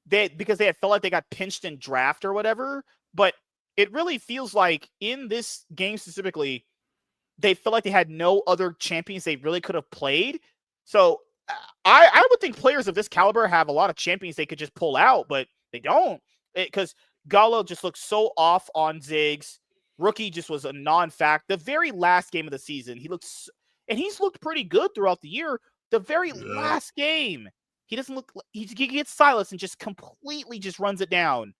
Speaker 1: because they had felt like they got pinched in draft or whatever, but it really feels like in this game specifically, they felt like they had no other champions they really could have played. So I would think players of this caliber have a lot of champions they could just pull out, but they don't. Because Gala just looks so off on Ziggs. Rookie just was a non-fact. The very last game of the season, he's looked pretty good throughout the year. The very last game, he doesn't look. He gets Silas and just completely just runs it down.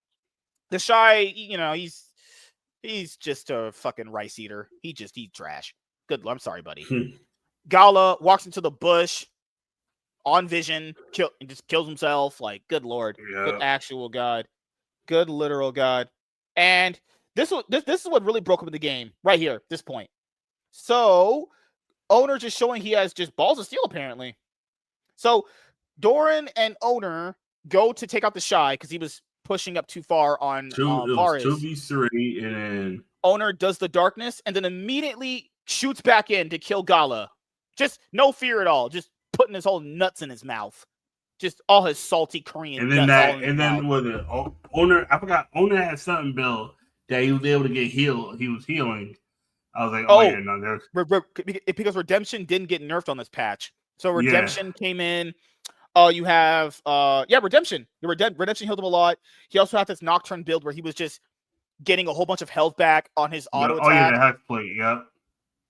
Speaker 1: The Shy, he's just a fucking rice eater. He just eats trash. Good. I'm sorry, buddy. Gala walks into the bush on vision, and just kills himself. Like, good Lord, good actual God, good literal God. And this is what really broke up the game right here. This point. So Owner just showing he has just balls of steel apparently. So Doran and Owner go to take out the Shy because he was pushing up too far on Varus.
Speaker 2: 2v3, and
Speaker 1: Owner does the darkness and then immediately shoots back in to kill Gala. Just no fear at all. Just putting his whole nuts in his mouth. Just all his salty Korean nuts.
Speaker 2: Owner, I forgot, Owner had something built that he was able to get healed. He was healing. I was like,
Speaker 1: because Redemption didn't get nerfed on this patch. So Redemption came in. You have Redemption. Redemption healed him a lot. He also had this Nocturne build where he was just getting a whole bunch of health back on his auto attack.
Speaker 2: Oh yeah, the health plate. Yep.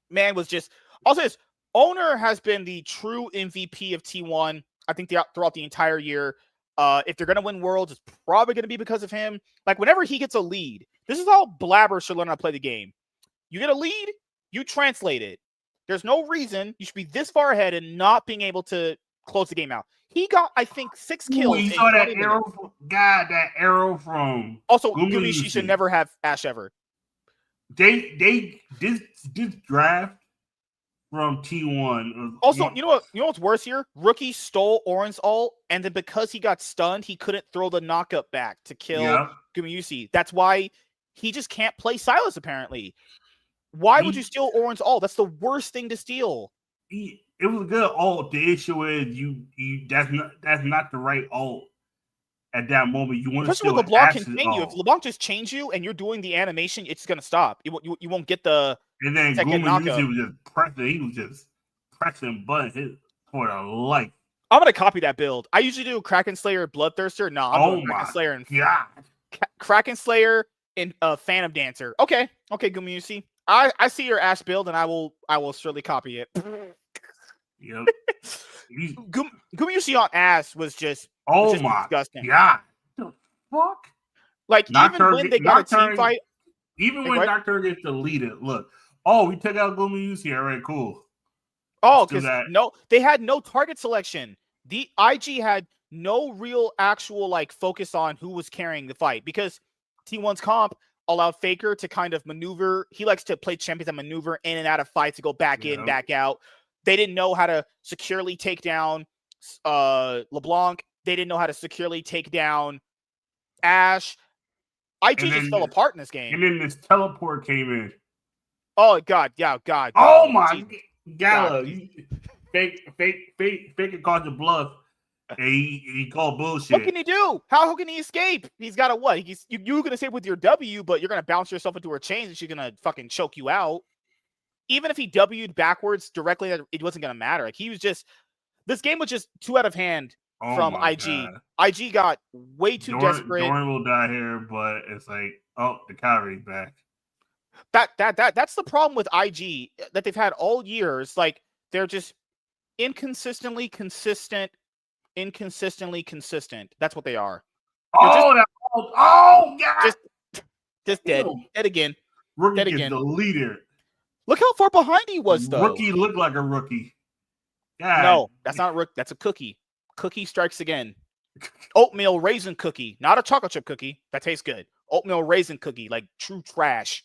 Speaker 1: Man was just also this Owner has been the true MVP of T1. I think throughout the entire year. If they're gonna win Worlds, it's probably gonna be because of him. Like whenever he gets a lead, this is how Blabber should learn how to play the game. You get a lead, you translate it. There's no reason you should be this far ahead and not being able to close the game out. He got, I think, 6 kills.
Speaker 2: You saw that arrow? That arrow from.
Speaker 1: Also, Gumiushi should never have Ashe ever.
Speaker 2: This draft from T1.
Speaker 1: Also, you know what's worse here? Rookie stole Orin's ult, and then because he got stunned, he couldn't throw the knockup back to kill Gumiushi. That's why he just can't play Silas, apparently. Why would you steal Orin's ult? That's the worst thing to steal.
Speaker 2: It was a good ult. The issue is that's not the right ult at that moment. You want to steal
Speaker 1: LeBlanc can chain you. If LeBlanc just chains you and you're doing the animation, it's gonna stop. You won't get the
Speaker 2: and then Gumiushi was just pressing. He was just pressing buttons for the life.
Speaker 1: I'm gonna copy that build. I usually do Kraken Slayer, Bloodthirster. No, I'm doing Kraken Slayer and Kraken Slayer and Phantom Dancer. Okay, Gumiushi. I see your Ashe build, and I will surely copy it.
Speaker 2: Yep.
Speaker 1: Gumiushi on Ashe was just
Speaker 2: disgusting. God, the fuck!
Speaker 1: Like even when they got a team fight,
Speaker 2: Even when Dr. gets deleted, look, we took out Gloomy Use here. All right, cool.
Speaker 1: Oh, because they had no target selection. The IG had no real actual focus on who was carrying the fight because T1's comp allowed Faker to kind of maneuver. He likes to play champions and maneuver in and out of fights to go back in, back out. They didn't know how to securely take down LeBlanc. They didn't know how to securely take down Ash. IG just fell apart in this game.
Speaker 2: And then this teleport came in.
Speaker 1: Oh, God. Yeah, God.
Speaker 2: Oh, my Gala. Faker called the bluff. And he called bullshit.
Speaker 1: What can he do? How can he escape? He's got a what? You're going to save with your W, but you're going to bounce yourself into her chains and she's going to fucking choke you out. Even if he W'd backwards directly, it wasn't going to matter. This game was just too out of hand from IG. God. IG got way too desperate.
Speaker 2: Dorian will die here, but it's the Kyrie's back.
Speaker 1: That's the problem with IG that they've had all years. They're just inconsistently consistent. That's what they are.
Speaker 2: God!
Speaker 1: Just dead. Dead again.
Speaker 2: Rookie dead again. The leader.
Speaker 1: Look how far behind he was, though.
Speaker 2: Rookie looked like a rookie. God.
Speaker 1: No, that's not a rookie. That's a cookie. Cookie strikes again. Oatmeal raisin cookie, not a chocolate chip cookie. That tastes good. Oatmeal raisin cookie, true trash.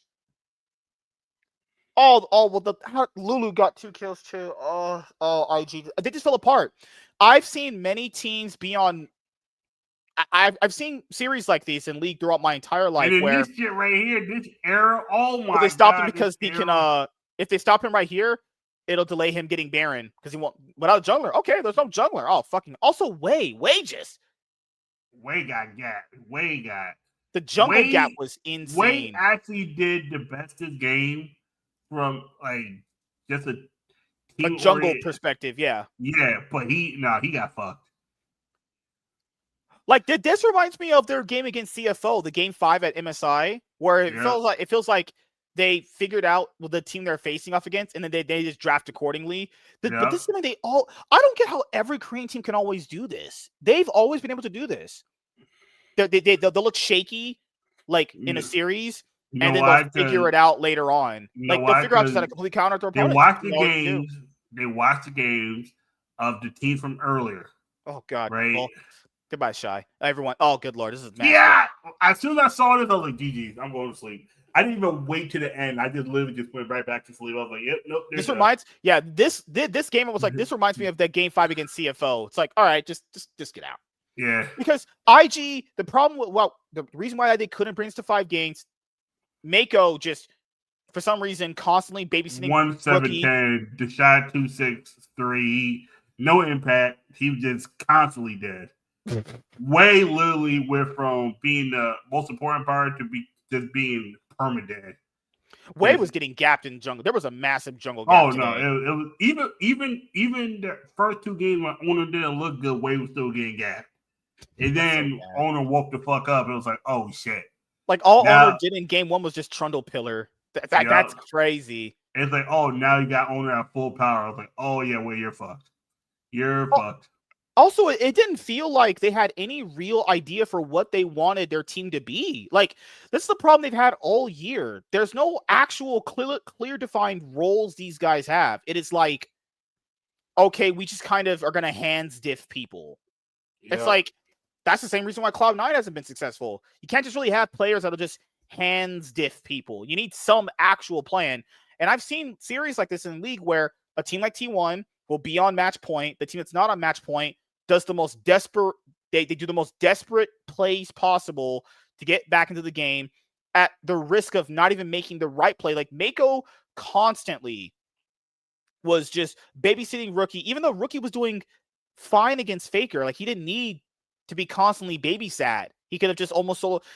Speaker 1: Lulu got 2 kills too. IG. They just fell apart. I've seen many teams be on. I've seen series like these in League throughout my entire life.
Speaker 2: And
Speaker 1: where
Speaker 2: this shit right here, this error. Oh my!
Speaker 1: They stopped him because he can. If they stop him right here, it'll delay him getting Baron because he won't. Without a jungler, okay, there's no jungler. Oh fucking! Also, Way
Speaker 2: got gapped.
Speaker 1: The jungle gap was insane.
Speaker 2: Way actually did the bestest game from just a
Speaker 1: jungle perspective, yeah.
Speaker 2: Yeah, but he got fucked.
Speaker 1: This reminds me of their game against CFO, the game 5 at MSI, where it feels like they figured out the team they're facing off against, and then they just draft accordingly. But this is something I don't get how every Korean team can always do this. They've always been able to do this. They'll look shaky, in a series, and then they'll figure it out later on. They'll figure out just how to completely counter their opponent.
Speaker 2: They watch the games of the team from earlier.
Speaker 1: Oh, God.
Speaker 2: Right?
Speaker 1: Well, goodbye, Shy. Everyone. Oh, good Lord. This is massive.
Speaker 2: Yeah. As soon as I saw this, I was like, GG's. I'm going to sleep. I didn't even wait to the end. I just literally just went right back to sleep. I was like, yep, nope.
Speaker 1: This game, I was like, this reminds me of that game 5 against CFO. It's all right, just get out.
Speaker 2: Yeah.
Speaker 1: Because IG, the reason why they couldn't bring us to 5 games, Mako just, for some reason, constantly babysitting
Speaker 2: 1-7-10, the shot 2-6-3, no impact. He was just constantly dead. Way literally went from being the most important part to just being permadead.
Speaker 1: Way was getting gapped in jungle. There was a massive jungle gap.
Speaker 2: Oh no, it was even the first 2 games when Owner didn't look good. Way was still getting gapped, and then Owner woke the fuck up. It was like, oh shit.
Speaker 1: Owner did in game 1 was just Trundle Pillar. That's crazy.
Speaker 2: It's like, oh, now you got Owner at full power. I was like, oh yeah, well, you're fucked. You're fucked.
Speaker 1: Also, it didn't feel like they had any real idea for what they wanted their team to be. This is the problem they've had all year. There's no actual clear defined roles these guys have. It is okay, we just kind of are going to hands diff people. Yep. It's that's the same reason why Cloud9 hasn't been successful. You can't just really have players that'll just hands diff people. You need some actual plan. And I've seen series like this in League where a team like T1 will be on match point. The team that's not on match point does the most desperate, they do the most desperate plays possible to get back into the game at the risk of not even making the right play. Mako constantly was just babysitting Rookie, even though Rookie was doing fine against Faker. He didn't need to be constantly babysat. He could have just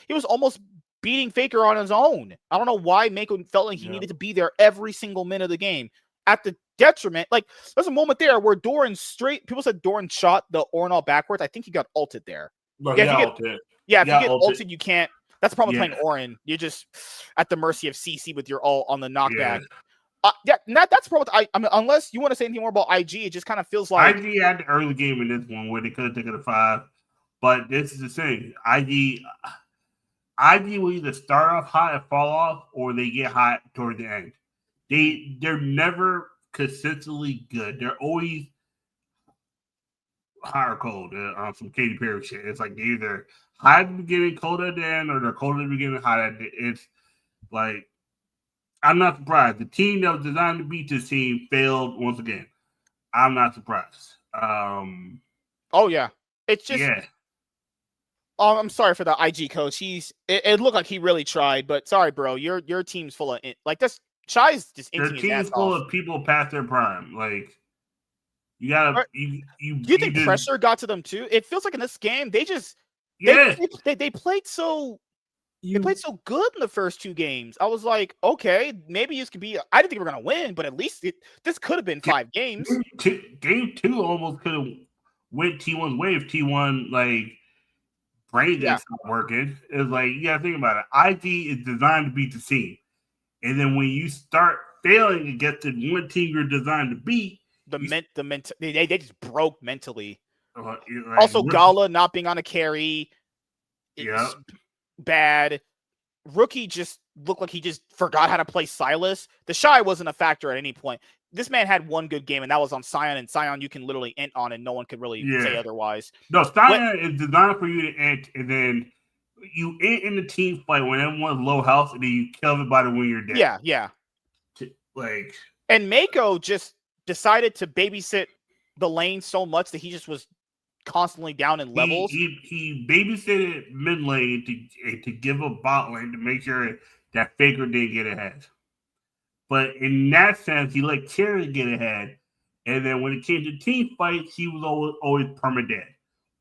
Speaker 1: he was almost beating Faker on his own. I don't know why Mako felt like he needed to be there every single minute of the game at the detriment. There's a moment there where people said Doran shot the Ornal backwards. I think he got ulted there.
Speaker 2: If
Speaker 1: you get ulted, you can't. That's the problem with playing Orin. You're just at the mercy of CC with your ult on the knockback. That's probably. Unless you want to say anything more about IG, it just kind of feels like
Speaker 2: IG had the early game in this one where they could have taken a 5, but this is the thing. IG, IG will either start off hot and fall off, or they get hot toward the end. They're never consistently good. They're always hot or cold on some Katy Perry shit. It's like they're either hot at the beginning, cold at the end, or they're cold at the beginning, hot at the end. It's like, I'm not surprised. The team that was designed to beat this team failed once again. I'm not surprised.
Speaker 1: Oh yeah, it's just. Yeah. Oh, I'm sorry for the IG coach. It looked like he really tried, but sorry, bro. Your team's full of like this. Shy's just
Speaker 2: their team's full of people past their prime. Like you gotta you.
Speaker 1: Do you think pressure got to them too? It feels like in this game they just they played so. They played so good in the first 2 games. I was like, okay, maybe this could be. I didn't think we were gonna win, but at least this could have been 5 games.
Speaker 2: Game 2 almost could have went T1's way if T1 like brain didn't stop working. It's like you gotta think about it. IG is designed to beat the team, and then when you start failing against the one team you're designed to beat,
Speaker 1: they just broke mentally.
Speaker 2: Like,
Speaker 1: also, Gala not being on a carry.
Speaker 2: Yeah.
Speaker 1: Bad. Rookie just looked like he just forgot how to play Silas. The Shy wasn't a factor at any point. This man had 1 good game, and that was on Sion, and Sion you can literally int on, and no one could really say otherwise.
Speaker 2: No, Sion is designed for you to int, and then you int in the team fight when everyone's low health, and then you kill everybody when you're dead.
Speaker 1: Yeah.
Speaker 2: Like,
Speaker 1: and Mako just decided to babysit the lane so much that he just was constantly down in levels.
Speaker 2: He babysitted mid lane to give a bot lane to make sure that Faker didn't get ahead. But in that sense, he let Cherry get ahead. And then when it came to team fights, he was always permadead.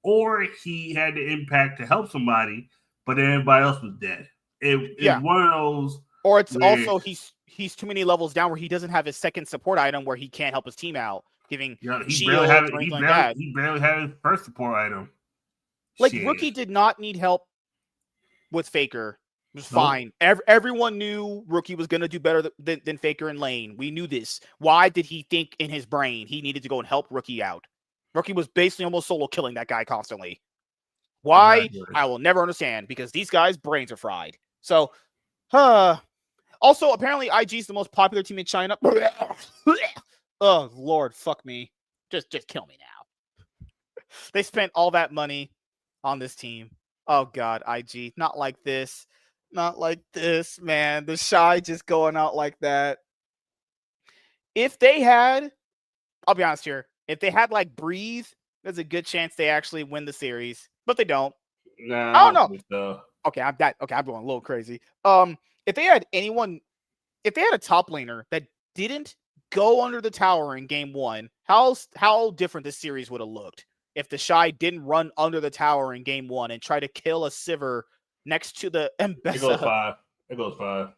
Speaker 2: Or he had the impact to help somebody, but then everybody else was dead. It's one of those.
Speaker 1: Or it's also he's too many levels down where he doesn't have his second support item where he can't help his team out. Giving
Speaker 2: he barely had his first support item.
Speaker 1: Like Rookie did not need help with Faker. It was fine. Everyone knew Rookie was gonna do better than Faker in lane. We knew this. Why did he think in his brain he needed to go and help Rookie out? Rookie was basically almost solo killing that guy constantly. Why? I will never understand because these guys' brains are fried. So, also apparently IG's the most popular team in China. Oh Lord, fuck me. Just kill me now. They spent all that money on this team. Oh God, IG. Not like this. Not like this, man. The Shy just going out like that. If they had, I'll be honest here, if they had like Breathe, there's a good chance they actually win the series. But they don't.
Speaker 2: No,
Speaker 1: I don't know. Okay, I'm going a little crazy. If they had a top laner that didn't go under the tower in game 1, how different this series would have looked if the Shy didn't run under the tower in game 1 and try to kill a Sivir next to the Mbessa.
Speaker 2: It goes 5.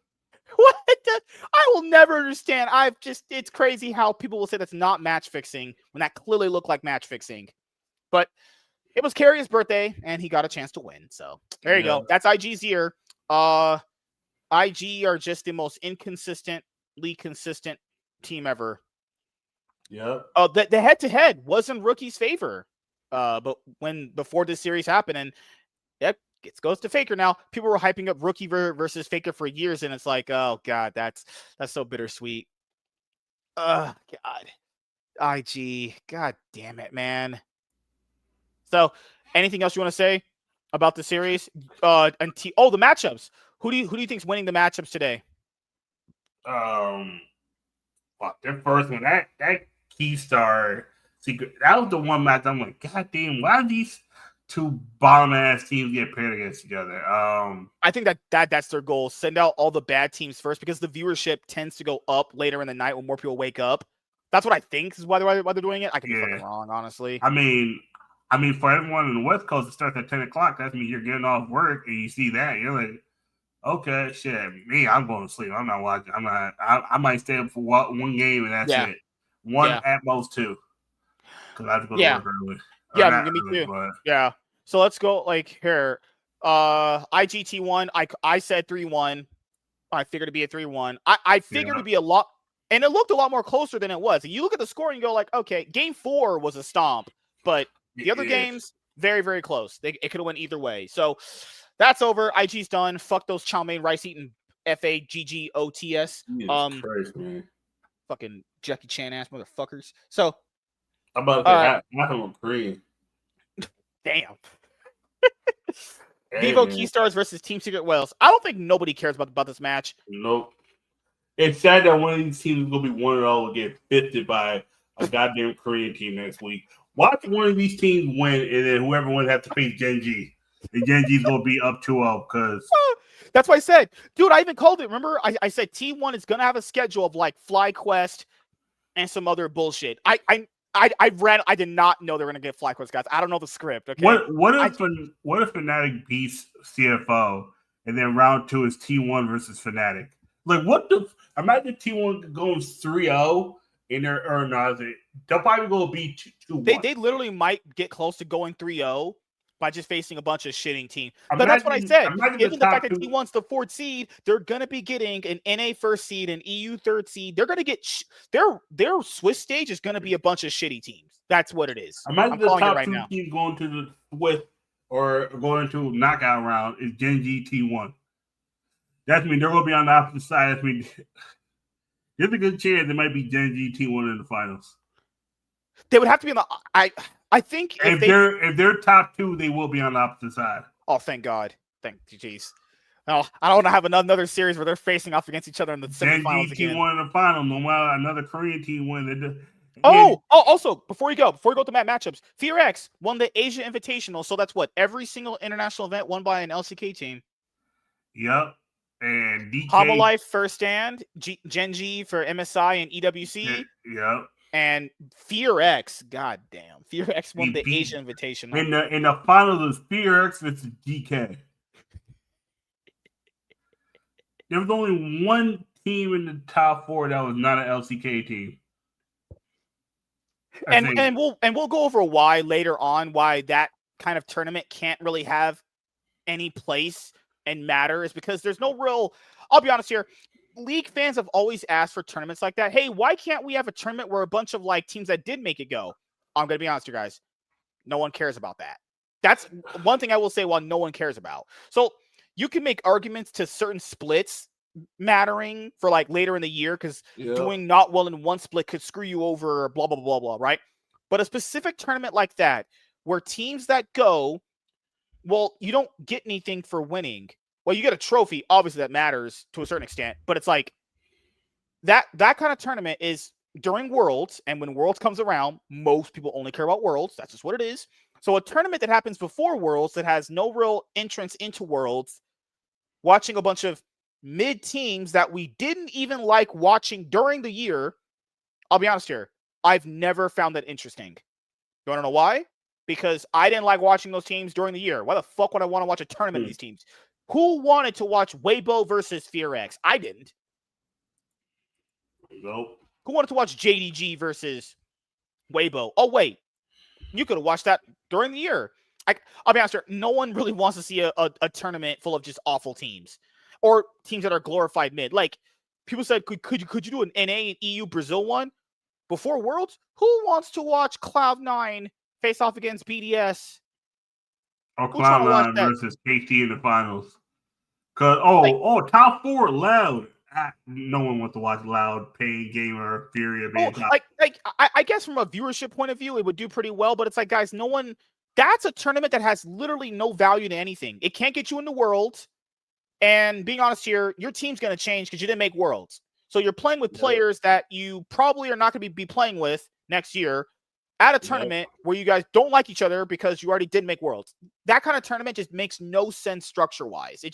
Speaker 1: What? I will never understand. It's crazy how people will say that's not match fixing when that clearly looked like match fixing. But it was Carrier's birthday and he got a chance to win. So there you go. That's IG's year. IG are just the most inconsistently consistent team ever.
Speaker 2: Yep.
Speaker 1: The head-to-head was in Rookie's favor. But before this series happened, and it goes to Faker now. People were hyping up Rookie versus Faker for years, and it's like, oh God, that's so bittersweet. God. IG. God damn it, man. So, anything else you want to say about the series? The matchups. Who do you think's winning the matchups today?
Speaker 2: Their first one, that Keystar secret, that was the one match I'm like, God damn, why are these 2 bottom ass teams get paired against each other?
Speaker 1: I think that's their goal. Send out all the bad teams first because the viewership tends to go up later in the night when more people wake up. That's what I think is why they're doing it. I could be fucking wrong, honestly.
Speaker 2: I mean, for everyone in the West Coast, it starts at 10 o'clock. That means you're getting off work and you see that. You're like, okay, shit. Me, I'm going to sleep. I'm not watching. I might stay up for one game and that's it. One at most 2. Because I have to go to work early.
Speaker 1: Yeah, me too. But... Yeah. So let's go like here. IGT1, I said 3-1. I figured it'd be a 3-1. I figured it'd be a lot, and it looked a lot more closer than it was. And you look at the score and you go like, okay, game 4 was a stomp, but the other games, very, very close. It could have went either way. So that's over. IG's done. Fuck those chow mein rice eating FAGGOTS.
Speaker 2: Christ, man.
Speaker 1: Fucking Jackie Chan ass motherfuckers. So
Speaker 2: I'm about to say, I am Korean.
Speaker 1: Damn.
Speaker 2: Hey,
Speaker 1: Vivo
Speaker 2: man.
Speaker 1: Keystars versus Team Secret Wales. I don't think nobody cares about this match.
Speaker 2: Nope. It's sad that one of these teams is going to be 1-0 and get fisted by a goddamn Korean team next week. Watch one of these teams win, and then whoever wins has to face Gen G. And Gen G's going to be up 2-0 because...
Speaker 1: That's why I said, dude, I even called it. Remember, I said T1 is going to have a schedule of like FlyQuest and some other bullshit. I did not know they were going to get FlyQuest, guys. I don't know the script, okay?
Speaker 2: What if Fnatic beats CFO, and then round 2 is T1 versus Fnatic? Like, what the... Imagine T1 going 3-0 in their they'll probably go beat 2-1.
Speaker 1: They literally might get close to going 3-0 by just facing a bunch of shitting teams. But that's what I said. Given the fact that T1's the 4th seed, they're going to be getting an NA 1st seed, an EU 3rd seed. They're going to get their Swiss stage is going to be a bunch of shitty teams. That's what it is.
Speaker 2: Imagine the top 2 teams going to the Swiss or going to knockout round is Gen G T1. That means they're going to be on the opposite side. That means there's a good chance there might be Gen G T1 in the finals.
Speaker 1: They would have to be on the. I think
Speaker 2: if they're top 2, they will be on the opposite side.
Speaker 1: Oh, thank God! Thank you, jeez. No, I don't want to have another series where they're facing off against each other in the semifinals again.
Speaker 2: T1 in the final, no matter another Korean team win.
Speaker 1: Also, before we go to matchups, FearX won the Asia Invitational, so that's what every single international event won by an LCK team.
Speaker 2: Yep. And DK,
Speaker 1: Homolife first stand, Gen G for MSI and EWC.
Speaker 2: Yep.
Speaker 1: And FearX, goddamn, FearX won the Asia Invitational.
Speaker 2: In the finals of FearX versus DK. There was only one team in the top 4 that was not an LCK team.
Speaker 1: And we'll go over why later on, why that kind of tournament can't really have any place and matter, is because there's no real, I'll be honest here, League fans have always asked for tournaments like that. Hey, why can't we have a tournament where a bunch of like teams that did make it go? I'm going to be honest here, guys. No one cares about that. That's one thing I will say, well, no one cares about. So you can make arguments to certain splits mattering for like later in the year, because doing not well in one split could screw you over, blah, blah, blah, blah, right? But a specific tournament like that, where teams that go, well, you don't get anything for winning. Well, you get a trophy. Obviously, that matters to a certain extent. But it's like that kind of tournament is during Worlds. And when Worlds comes around, most people only care about Worlds. That's just what it is. So a tournament that happens before Worlds that has no real entrance into Worlds, watching a bunch of mid teams that we didn't even like watching during the year, I'll be honest here, I've never found that interesting. You want to know why? Because I didn't like watching those teams during the year. Why the fuck would I want to watch a tournament of these teams? Who wanted to watch Weibo versus FearX? I didn't.
Speaker 2: Nope.
Speaker 1: Who wanted to watch JDG versus Weibo? Oh, wait. You could have watched that during the year. I'll be honest here, no one really wants to see a tournament full of just awful teams. Or teams that are glorified mid. Like, people said, could you do an NA and EU Brazil one before Worlds? Who wants to watch Cloud9 face off against BDS?
Speaker 2: Or Cloud9 versus KT in the finals. Cause top 4 Loud. No one wants to watch Loud, Pain, Gamer, Furia.
Speaker 1: I guess from a viewership point of view, it would do pretty well. But it's like, guys, no one. That's a tournament that has literally no value to anything. It can't get you into Worlds. And being honest here, your team's going to change because you didn't make Worlds. So you're playing with players that you probably are not going to be playing with next year at a tournament where you guys don't like each other because you already did make Worlds. That kind of tournament just makes no sense structure-wise.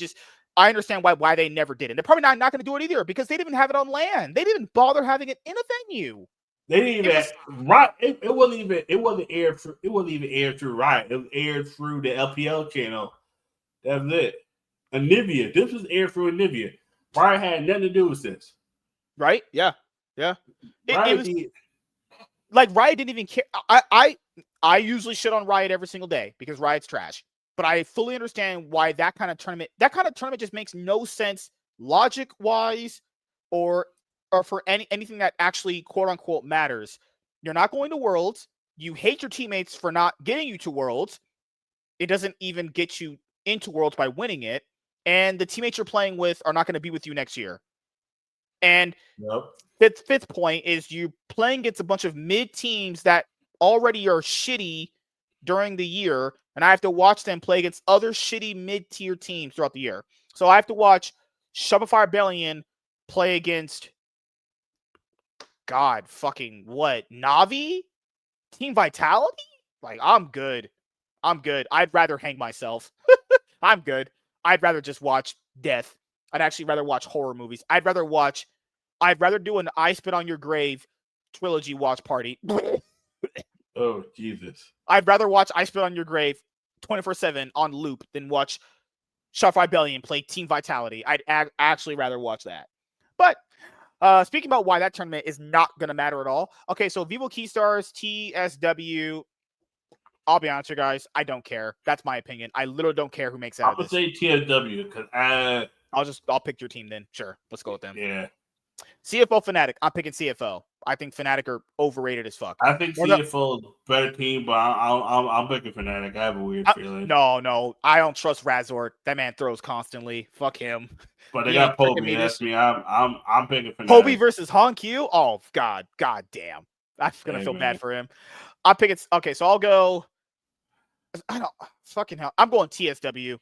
Speaker 1: I understand why they never did it. They're probably not going to do it either because they didn't even have it on LAN. They didn't bother having it in a venue.
Speaker 2: They didn't even it wasn't aired through. It wasn't even aired through Riot. It was aired through the LPL channel. That was it. Anivia. This was aired through Anivia. Riot had nothing to do with this.
Speaker 1: Right? Yeah. It was like Riot didn't even care. I usually shit on Riot every single day because Riot's trash. But I fully understand why that kind of tournament just makes no sense logic-wise or for anything that actually quote-unquote matters. You're not going to Worlds. You hate your teammates for not getting you to Worlds. It doesn't even get you into Worlds by winning it, and the teammates you're playing with are not going to be with you next year. And fifth point is you playing against a bunch of mid teams that already are shitty during the year, and I have to watch them play against other shitty mid-tier teams throughout the year. So I have to watch Shopify Rebellion play against God fucking what? Navi? Team Vitality? Like, I'm good. I'd rather hang myself. I'm good. I'd rather just watch death. I'd actually rather watch horror movies. I'd rather do an I Spit on Your Grave trilogy watch party.
Speaker 2: Oh, Jesus.
Speaker 1: I'd rather watch I Spit on Your Grave 24/7 on loop than watch Shopify Rebellion play Team Vitality. I'd actually rather watch that. But speaking about why that tournament is not going to matter at all. Okay, so Vivo Keystars, TSW. I'll be honest with you guys. I don't care. That's my opinion. I literally don't care who makes out of this.
Speaker 2: I'm going to say TSW because
Speaker 1: I'll pick your team then. Sure. Let's go with them.
Speaker 2: Yeah.
Speaker 1: CFO Fnatic. I'm picking CFO. I think Fnatic are overrated as fuck.
Speaker 2: I think CFO is a better team, but I'm picking Fnatic. I have a weird feeling.
Speaker 1: No. I don't trust Razor. That man throws constantly. Fuck him.
Speaker 2: But they got Poby. That's me. I'm picking Fnatic.
Speaker 1: Poby versus Hongq? Oh, God damn. I'm going to feel bad for him. I'll pick it. Okay, so I'll go. I don't fucking hell. I'm going TSW.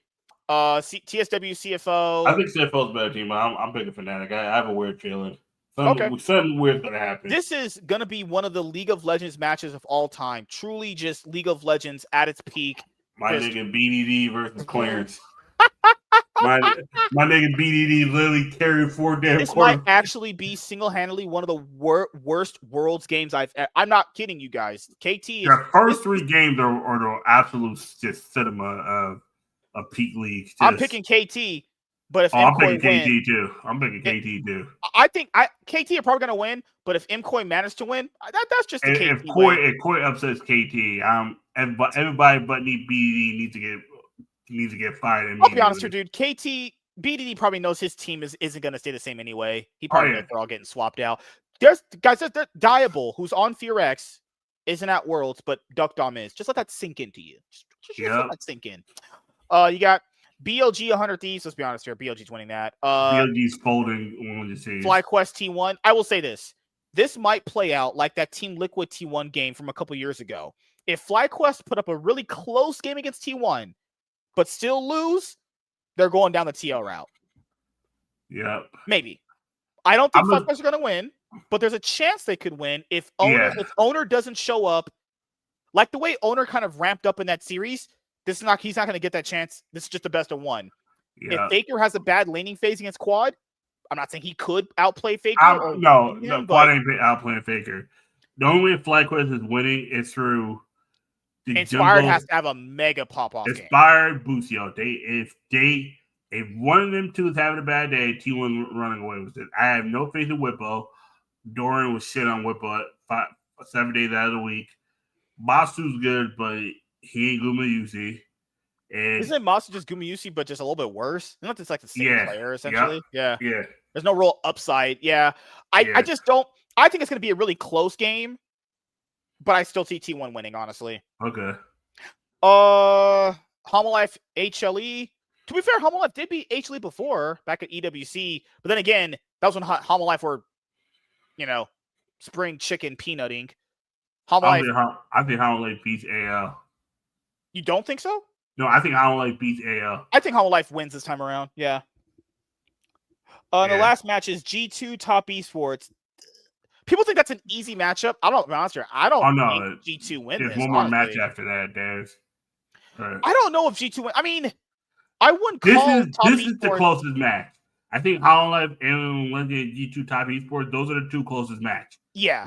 Speaker 1: TSW, CFO.
Speaker 2: I think CFO is a better team, but I'm picking Fnatic. I have a weird feeling. Something weird's gonna happen.
Speaker 1: This is gonna be one of the League of Legends matches of all time. Truly, just League of Legends at its peak.
Speaker 2: My nigga BDD versus Clarence. my nigga BDD literally carried 4 damn
Speaker 1: This
Speaker 2: quarters.
Speaker 1: might actually be single-handedly one of the worst Worlds games I'm not kidding you guys. KT.
Speaker 2: The first 3 games are the absolute just cinema of peak league.
Speaker 1: I'm picking KT. But if
Speaker 2: I'm picking KT too. I'm picking KT too.
Speaker 1: I think KT are probably going to win, but if MCoy managed to win, that's just a KT win.
Speaker 2: If Koi upsets KT, everybody but BDD needs to get fired.
Speaker 1: I'll be honest with you, dude. BDD probably knows his team isn't going to stay the same anyway. He probably knows they're all getting swapped out. There's Diable, who's on Fear X, isn't at Worlds, but Duck Dom is. Just let that sink into you. Just let that sink in. You got BLG 100 Thieves. Let's be honest here. BLG's winning that.
Speaker 2: BLG's folding on the team.
Speaker 1: FlyQuest T1. I will say this. This might play out like that Team Liquid T1 game from a couple years ago. If FlyQuest put up a really close game against T1, but still lose, they're going down the TL route.
Speaker 2: Yep.
Speaker 1: Maybe. I don't think FlyQuest are going to win, but there's a chance they could win if Owner doesn't show up. Like the way Owner kind of ramped up in that series, he's not going to get that chance. This is just the best of one. Yeah. If Faker has a bad laning phase against Quad, I'm not saying he could outplay Faker.
Speaker 2: No, Quad ain't outplaying Faker. The only way FlyQuest is winning is through the
Speaker 1: Inspired has to have a mega pop-off game.
Speaker 2: Inspired boost, yo. If one of them two is having a bad day, T1 running away with it. I have no faith in Whippo. Dorian was shit on Whippo 7 days out of the week. Basu's good, but he ain't Gumayusi.
Speaker 1: Isn't Masu just Gumayusi, but just a little bit worse? Not just like the same player, essentially.
Speaker 2: Yeah.
Speaker 1: There's no real upside. Yeah. I just don't. I think it's going to be a really close game, but I still see T1 winning, honestly.
Speaker 2: Okay.
Speaker 1: Homolife HLE. To be fair, Homolife did beat HLE before back at EWC, but then again, that was when Homolife were, spring chicken peanutting.
Speaker 2: I think Homolife beats AL.
Speaker 1: You don't think so?
Speaker 2: No, I think Homolife beats AL.
Speaker 1: I think Homolife wins this time around. Yeah. The last match is G2 Top Esports. People think that's an easy matchup. I don't think G2 win
Speaker 2: There's
Speaker 1: this.
Speaker 2: One more match after that, Dave.
Speaker 1: Right. I don't know if G2 win. I mean, I wouldn't call
Speaker 2: this is the closest match. I think Homolife and G2 Top Esports, those are the two closest matches.
Speaker 1: Yeah.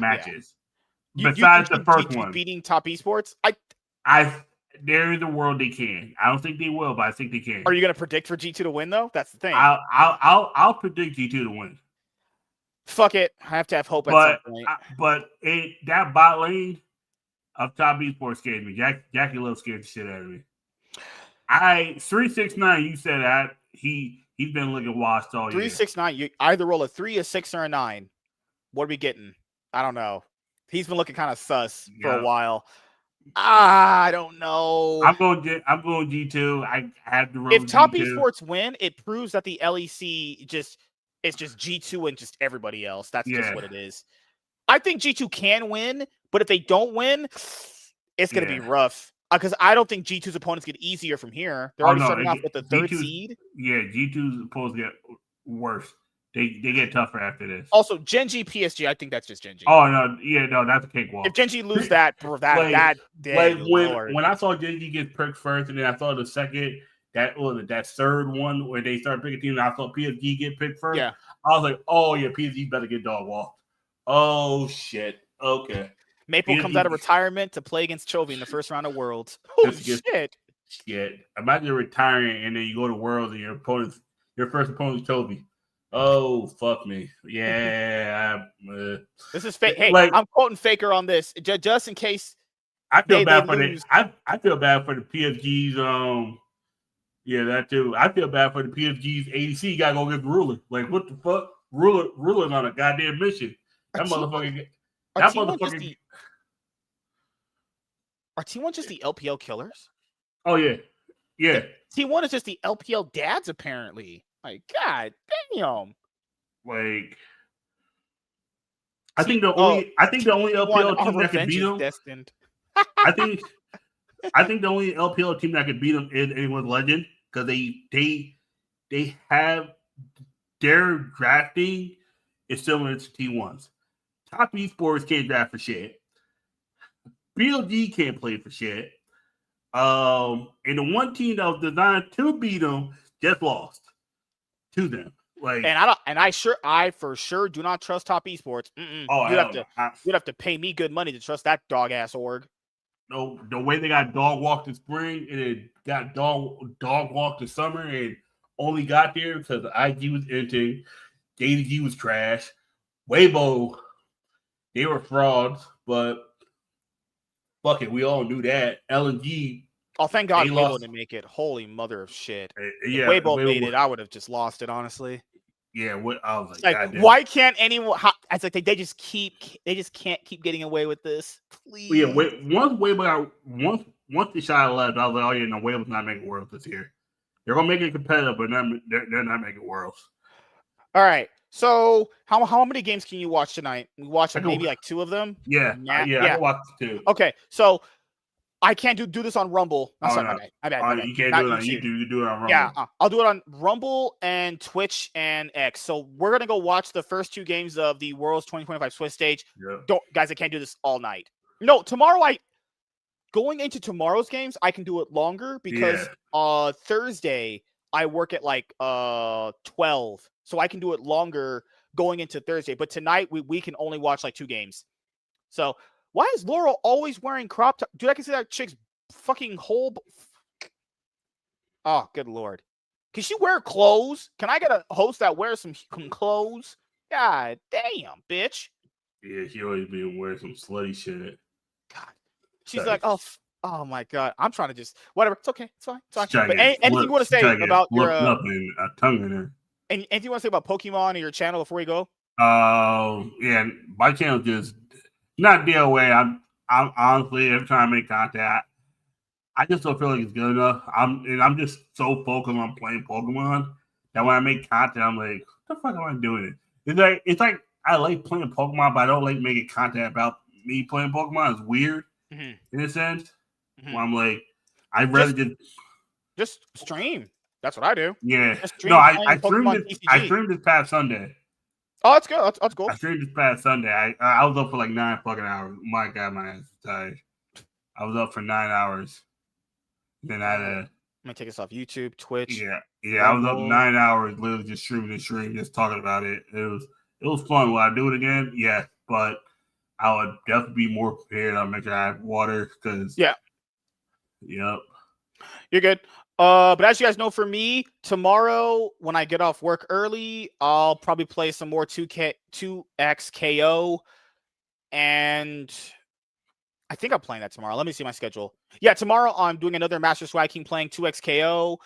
Speaker 2: Besides the first
Speaker 1: G2
Speaker 2: one.
Speaker 1: Beating Top Esports?
Speaker 2: There is a world they can. I don't think they will, but I think they can.
Speaker 1: Are you going to predict for G2 to win, though? That's the thing.
Speaker 2: I'll predict G2 to win.
Speaker 1: Fuck it. I have to have hope at some point.
Speaker 2: That bot lane of Top Esports scared me. Jackie Love scared the shit out of me. 369, you said that. He's been looking washed all year.
Speaker 1: 369, you either roll a 3, a 6, or a 9. What are we getting? I don't know. He's been looking kind of sus for a while. I don't know.
Speaker 2: I'm going G2. I have to roll
Speaker 1: If Top
Speaker 2: G2.
Speaker 1: Esports win, it proves that the LEC it's just G2 and just everybody else. That's just what it is. I think G2 can win, but if they don't win, it's going to be rough. Because I don't think G2's opponents get easier from here. They're already starting off with the third seed.
Speaker 2: Yeah, G2's opponents get worse. They get tougher after this.
Speaker 1: Also, Gen G PSG, I think that's just Gen G.
Speaker 2: Oh no, that's a cakewalk.
Speaker 1: If Gen G lose that, bro, when
Speaker 2: I saw Gen G get picked first, and then I saw the second that third one where they started picking teams, I saw PSG get picked first.
Speaker 1: Yeah,
Speaker 2: I was like, oh yeah, PSG better get dog walked. Oh shit. Okay.
Speaker 1: Maple comes out of retirement to play against Chovy in the first round of Worlds. Holy shit.
Speaker 2: Shit. Imagine retiring and then you go to Worlds and your first opponent is Chovy. Oh, fuck me. Yeah.
Speaker 1: This is fake. Hey, I'm quoting Faker on this just in case.
Speaker 2: I feel bad for I feel bad for the PFG's. Yeah, that too. I feel bad for the PFG's ADC. Got to go get the ruler. Like, what the fuck? Ruler's on a goddamn mission. That motherfucker. Are
Speaker 1: T1 just the LPL killers?
Speaker 2: Oh yeah.
Speaker 1: T1 is just the LPL dads apparently. Like, god damn.
Speaker 2: Like, I think the only LPL team that can beat them.
Speaker 1: Destined.
Speaker 2: I think the only LPL team that can beat them is anyone's Legend, because they have their drafting is similar to T1's. Top Esports can't draft for shit. BLG can't play for shit. And the one team that was designed to beat them just lost to them. Like,
Speaker 1: I for sure do not trust Top Esports. You'd have to pay me good money to trust that dog ass org.
Speaker 2: No, the way they got dog walked in spring and it got dog walked in summer and only got there because the IG was empty, JDG was trash, Weibo, they were frauds, but fuck it, we all knew that. LNG.
Speaker 1: Oh, thank God Weibo didn't make it. Holy mother of shit.
Speaker 2: Yeah,
Speaker 1: if Weibo made it, I would have just lost it, honestly.
Speaker 2: Yeah, I was
Speaker 1: like why can't anyone? It's like they just can't keep getting away with this. Please.
Speaker 2: Yeah, once Weibo once the shot left, I was like, oh yeah, no, Weibo's not making Worlds this year. They're gonna make it competitive, but they're not making Worlds.
Speaker 1: All right. So how many games can you watch tonight? We watch maybe like 2 of them.
Speaker 2: Yeah. I can watch 2.
Speaker 1: Okay, so I can't do this on Rumble.
Speaker 2: My bad. You can't do it on YouTube. You do it on Rumble.
Speaker 1: Yeah, I'll do it on Rumble and Twitch and X. So we're gonna go watch the first 2 games of the Worlds 2025 Swiss stage.
Speaker 2: Yeah.
Speaker 1: Guys, I can't do this all night. No, going into tomorrow's games, I can do it longer because Thursday I work at like 12, so I can do it longer going into Thursday. But tonight we can only watch like 2 games. So. Why is Laurel always wearing crop top? Dude, I can see that chick's fucking whole. Oh, good lord. Can she wear clothes? Can I get a host that wears some clothes? God damn, bitch.
Speaker 2: Yeah, she always be wearing some slutty shit.
Speaker 1: God. She's like, oh my God. I'm trying to just, whatever. It's okay. It's fine. But anything you want to say about your.
Speaker 2: Up and a tongue in her.
Speaker 1: Anything you want to say about Pokemon or your channel before we go?
Speaker 2: Yeah, my channel just. Not DOA. I'm honestly every time I make content, I just don't feel like it's good enough. I'm just so focused on playing Pokemon that when I make content, I'm like, what the fuck am I doing? It's like I like playing Pokemon, but I don't like making content about me playing Pokemon. It's weird in a sense. Where I'm like, I'd rather
Speaker 1: just stream. That's what I do.
Speaker 2: Yeah. No, I streamed this past Sunday.
Speaker 1: Oh, that's good. That's cool.
Speaker 2: I streamed this past Sunday. I was up for like 9 fucking hours. My God, my ass is tired. I was up for 9 hours. Then I
Speaker 1: let me take this off YouTube, Twitch.
Speaker 2: Yeah. I was up 9 hours, literally just streaming, just talking about it. It was fun. Will I do it again? Yeah, but I would definitely be more prepared. I'll make sure I have water because.
Speaker 1: Yeah.
Speaker 2: Yep.
Speaker 1: You're good. But as you guys know, for me, tomorrow when I get off work early, I'll probably play some more 2xKO, and I think I'm playing that tomorrow. Let me see my schedule. Yeah, tomorrow I'm doing another Master Swag King playing 2xKO,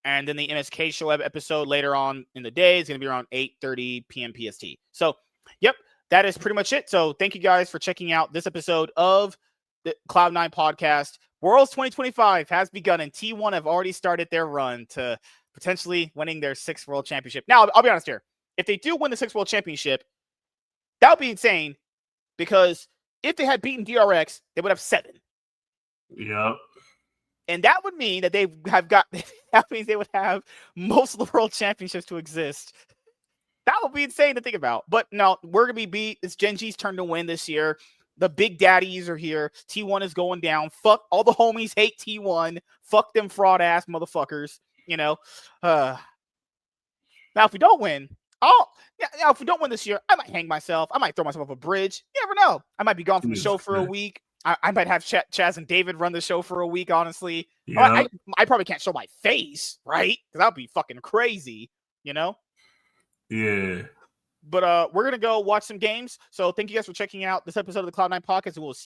Speaker 1: and then the MSK show episode later on in the day is going to be around 8:30 p.m. PST. So, yep, that is pretty much it. So thank you guys for checking out this episode of the Cloud9 podcast. Worlds 2025 has begun, and T1 have already started their run to potentially winning their 6th World Championship. Now, I'll be honest here. If they do win the 6th World Championship, that would be insane, because if they had beaten DRX, they would have 7.
Speaker 2: Yep.
Speaker 1: And that would mean that they have got, that means they would have most of the World Championships to exist. That would be insane to think about. But no, we're going to be beat. It's Gen G's turn to win this year. The big daddies are here. T1 is going down. Fuck, all the homies hate T1. Fuck them fraud ass motherfuckers. You know. Now, if we don't win, if we don't win this year, I might hang myself. I might throw myself off a bridge. You never know. I might be gone from the show for a week. I might have Chaz and David run the show for a week, honestly. Yeah. I probably can't show my face, right? Because that would be fucking crazy, you know?
Speaker 2: Yeah.
Speaker 1: But we're going to go watch some games. So thank you guys for checking out this episode of the Cloud9 podcast. And we'll see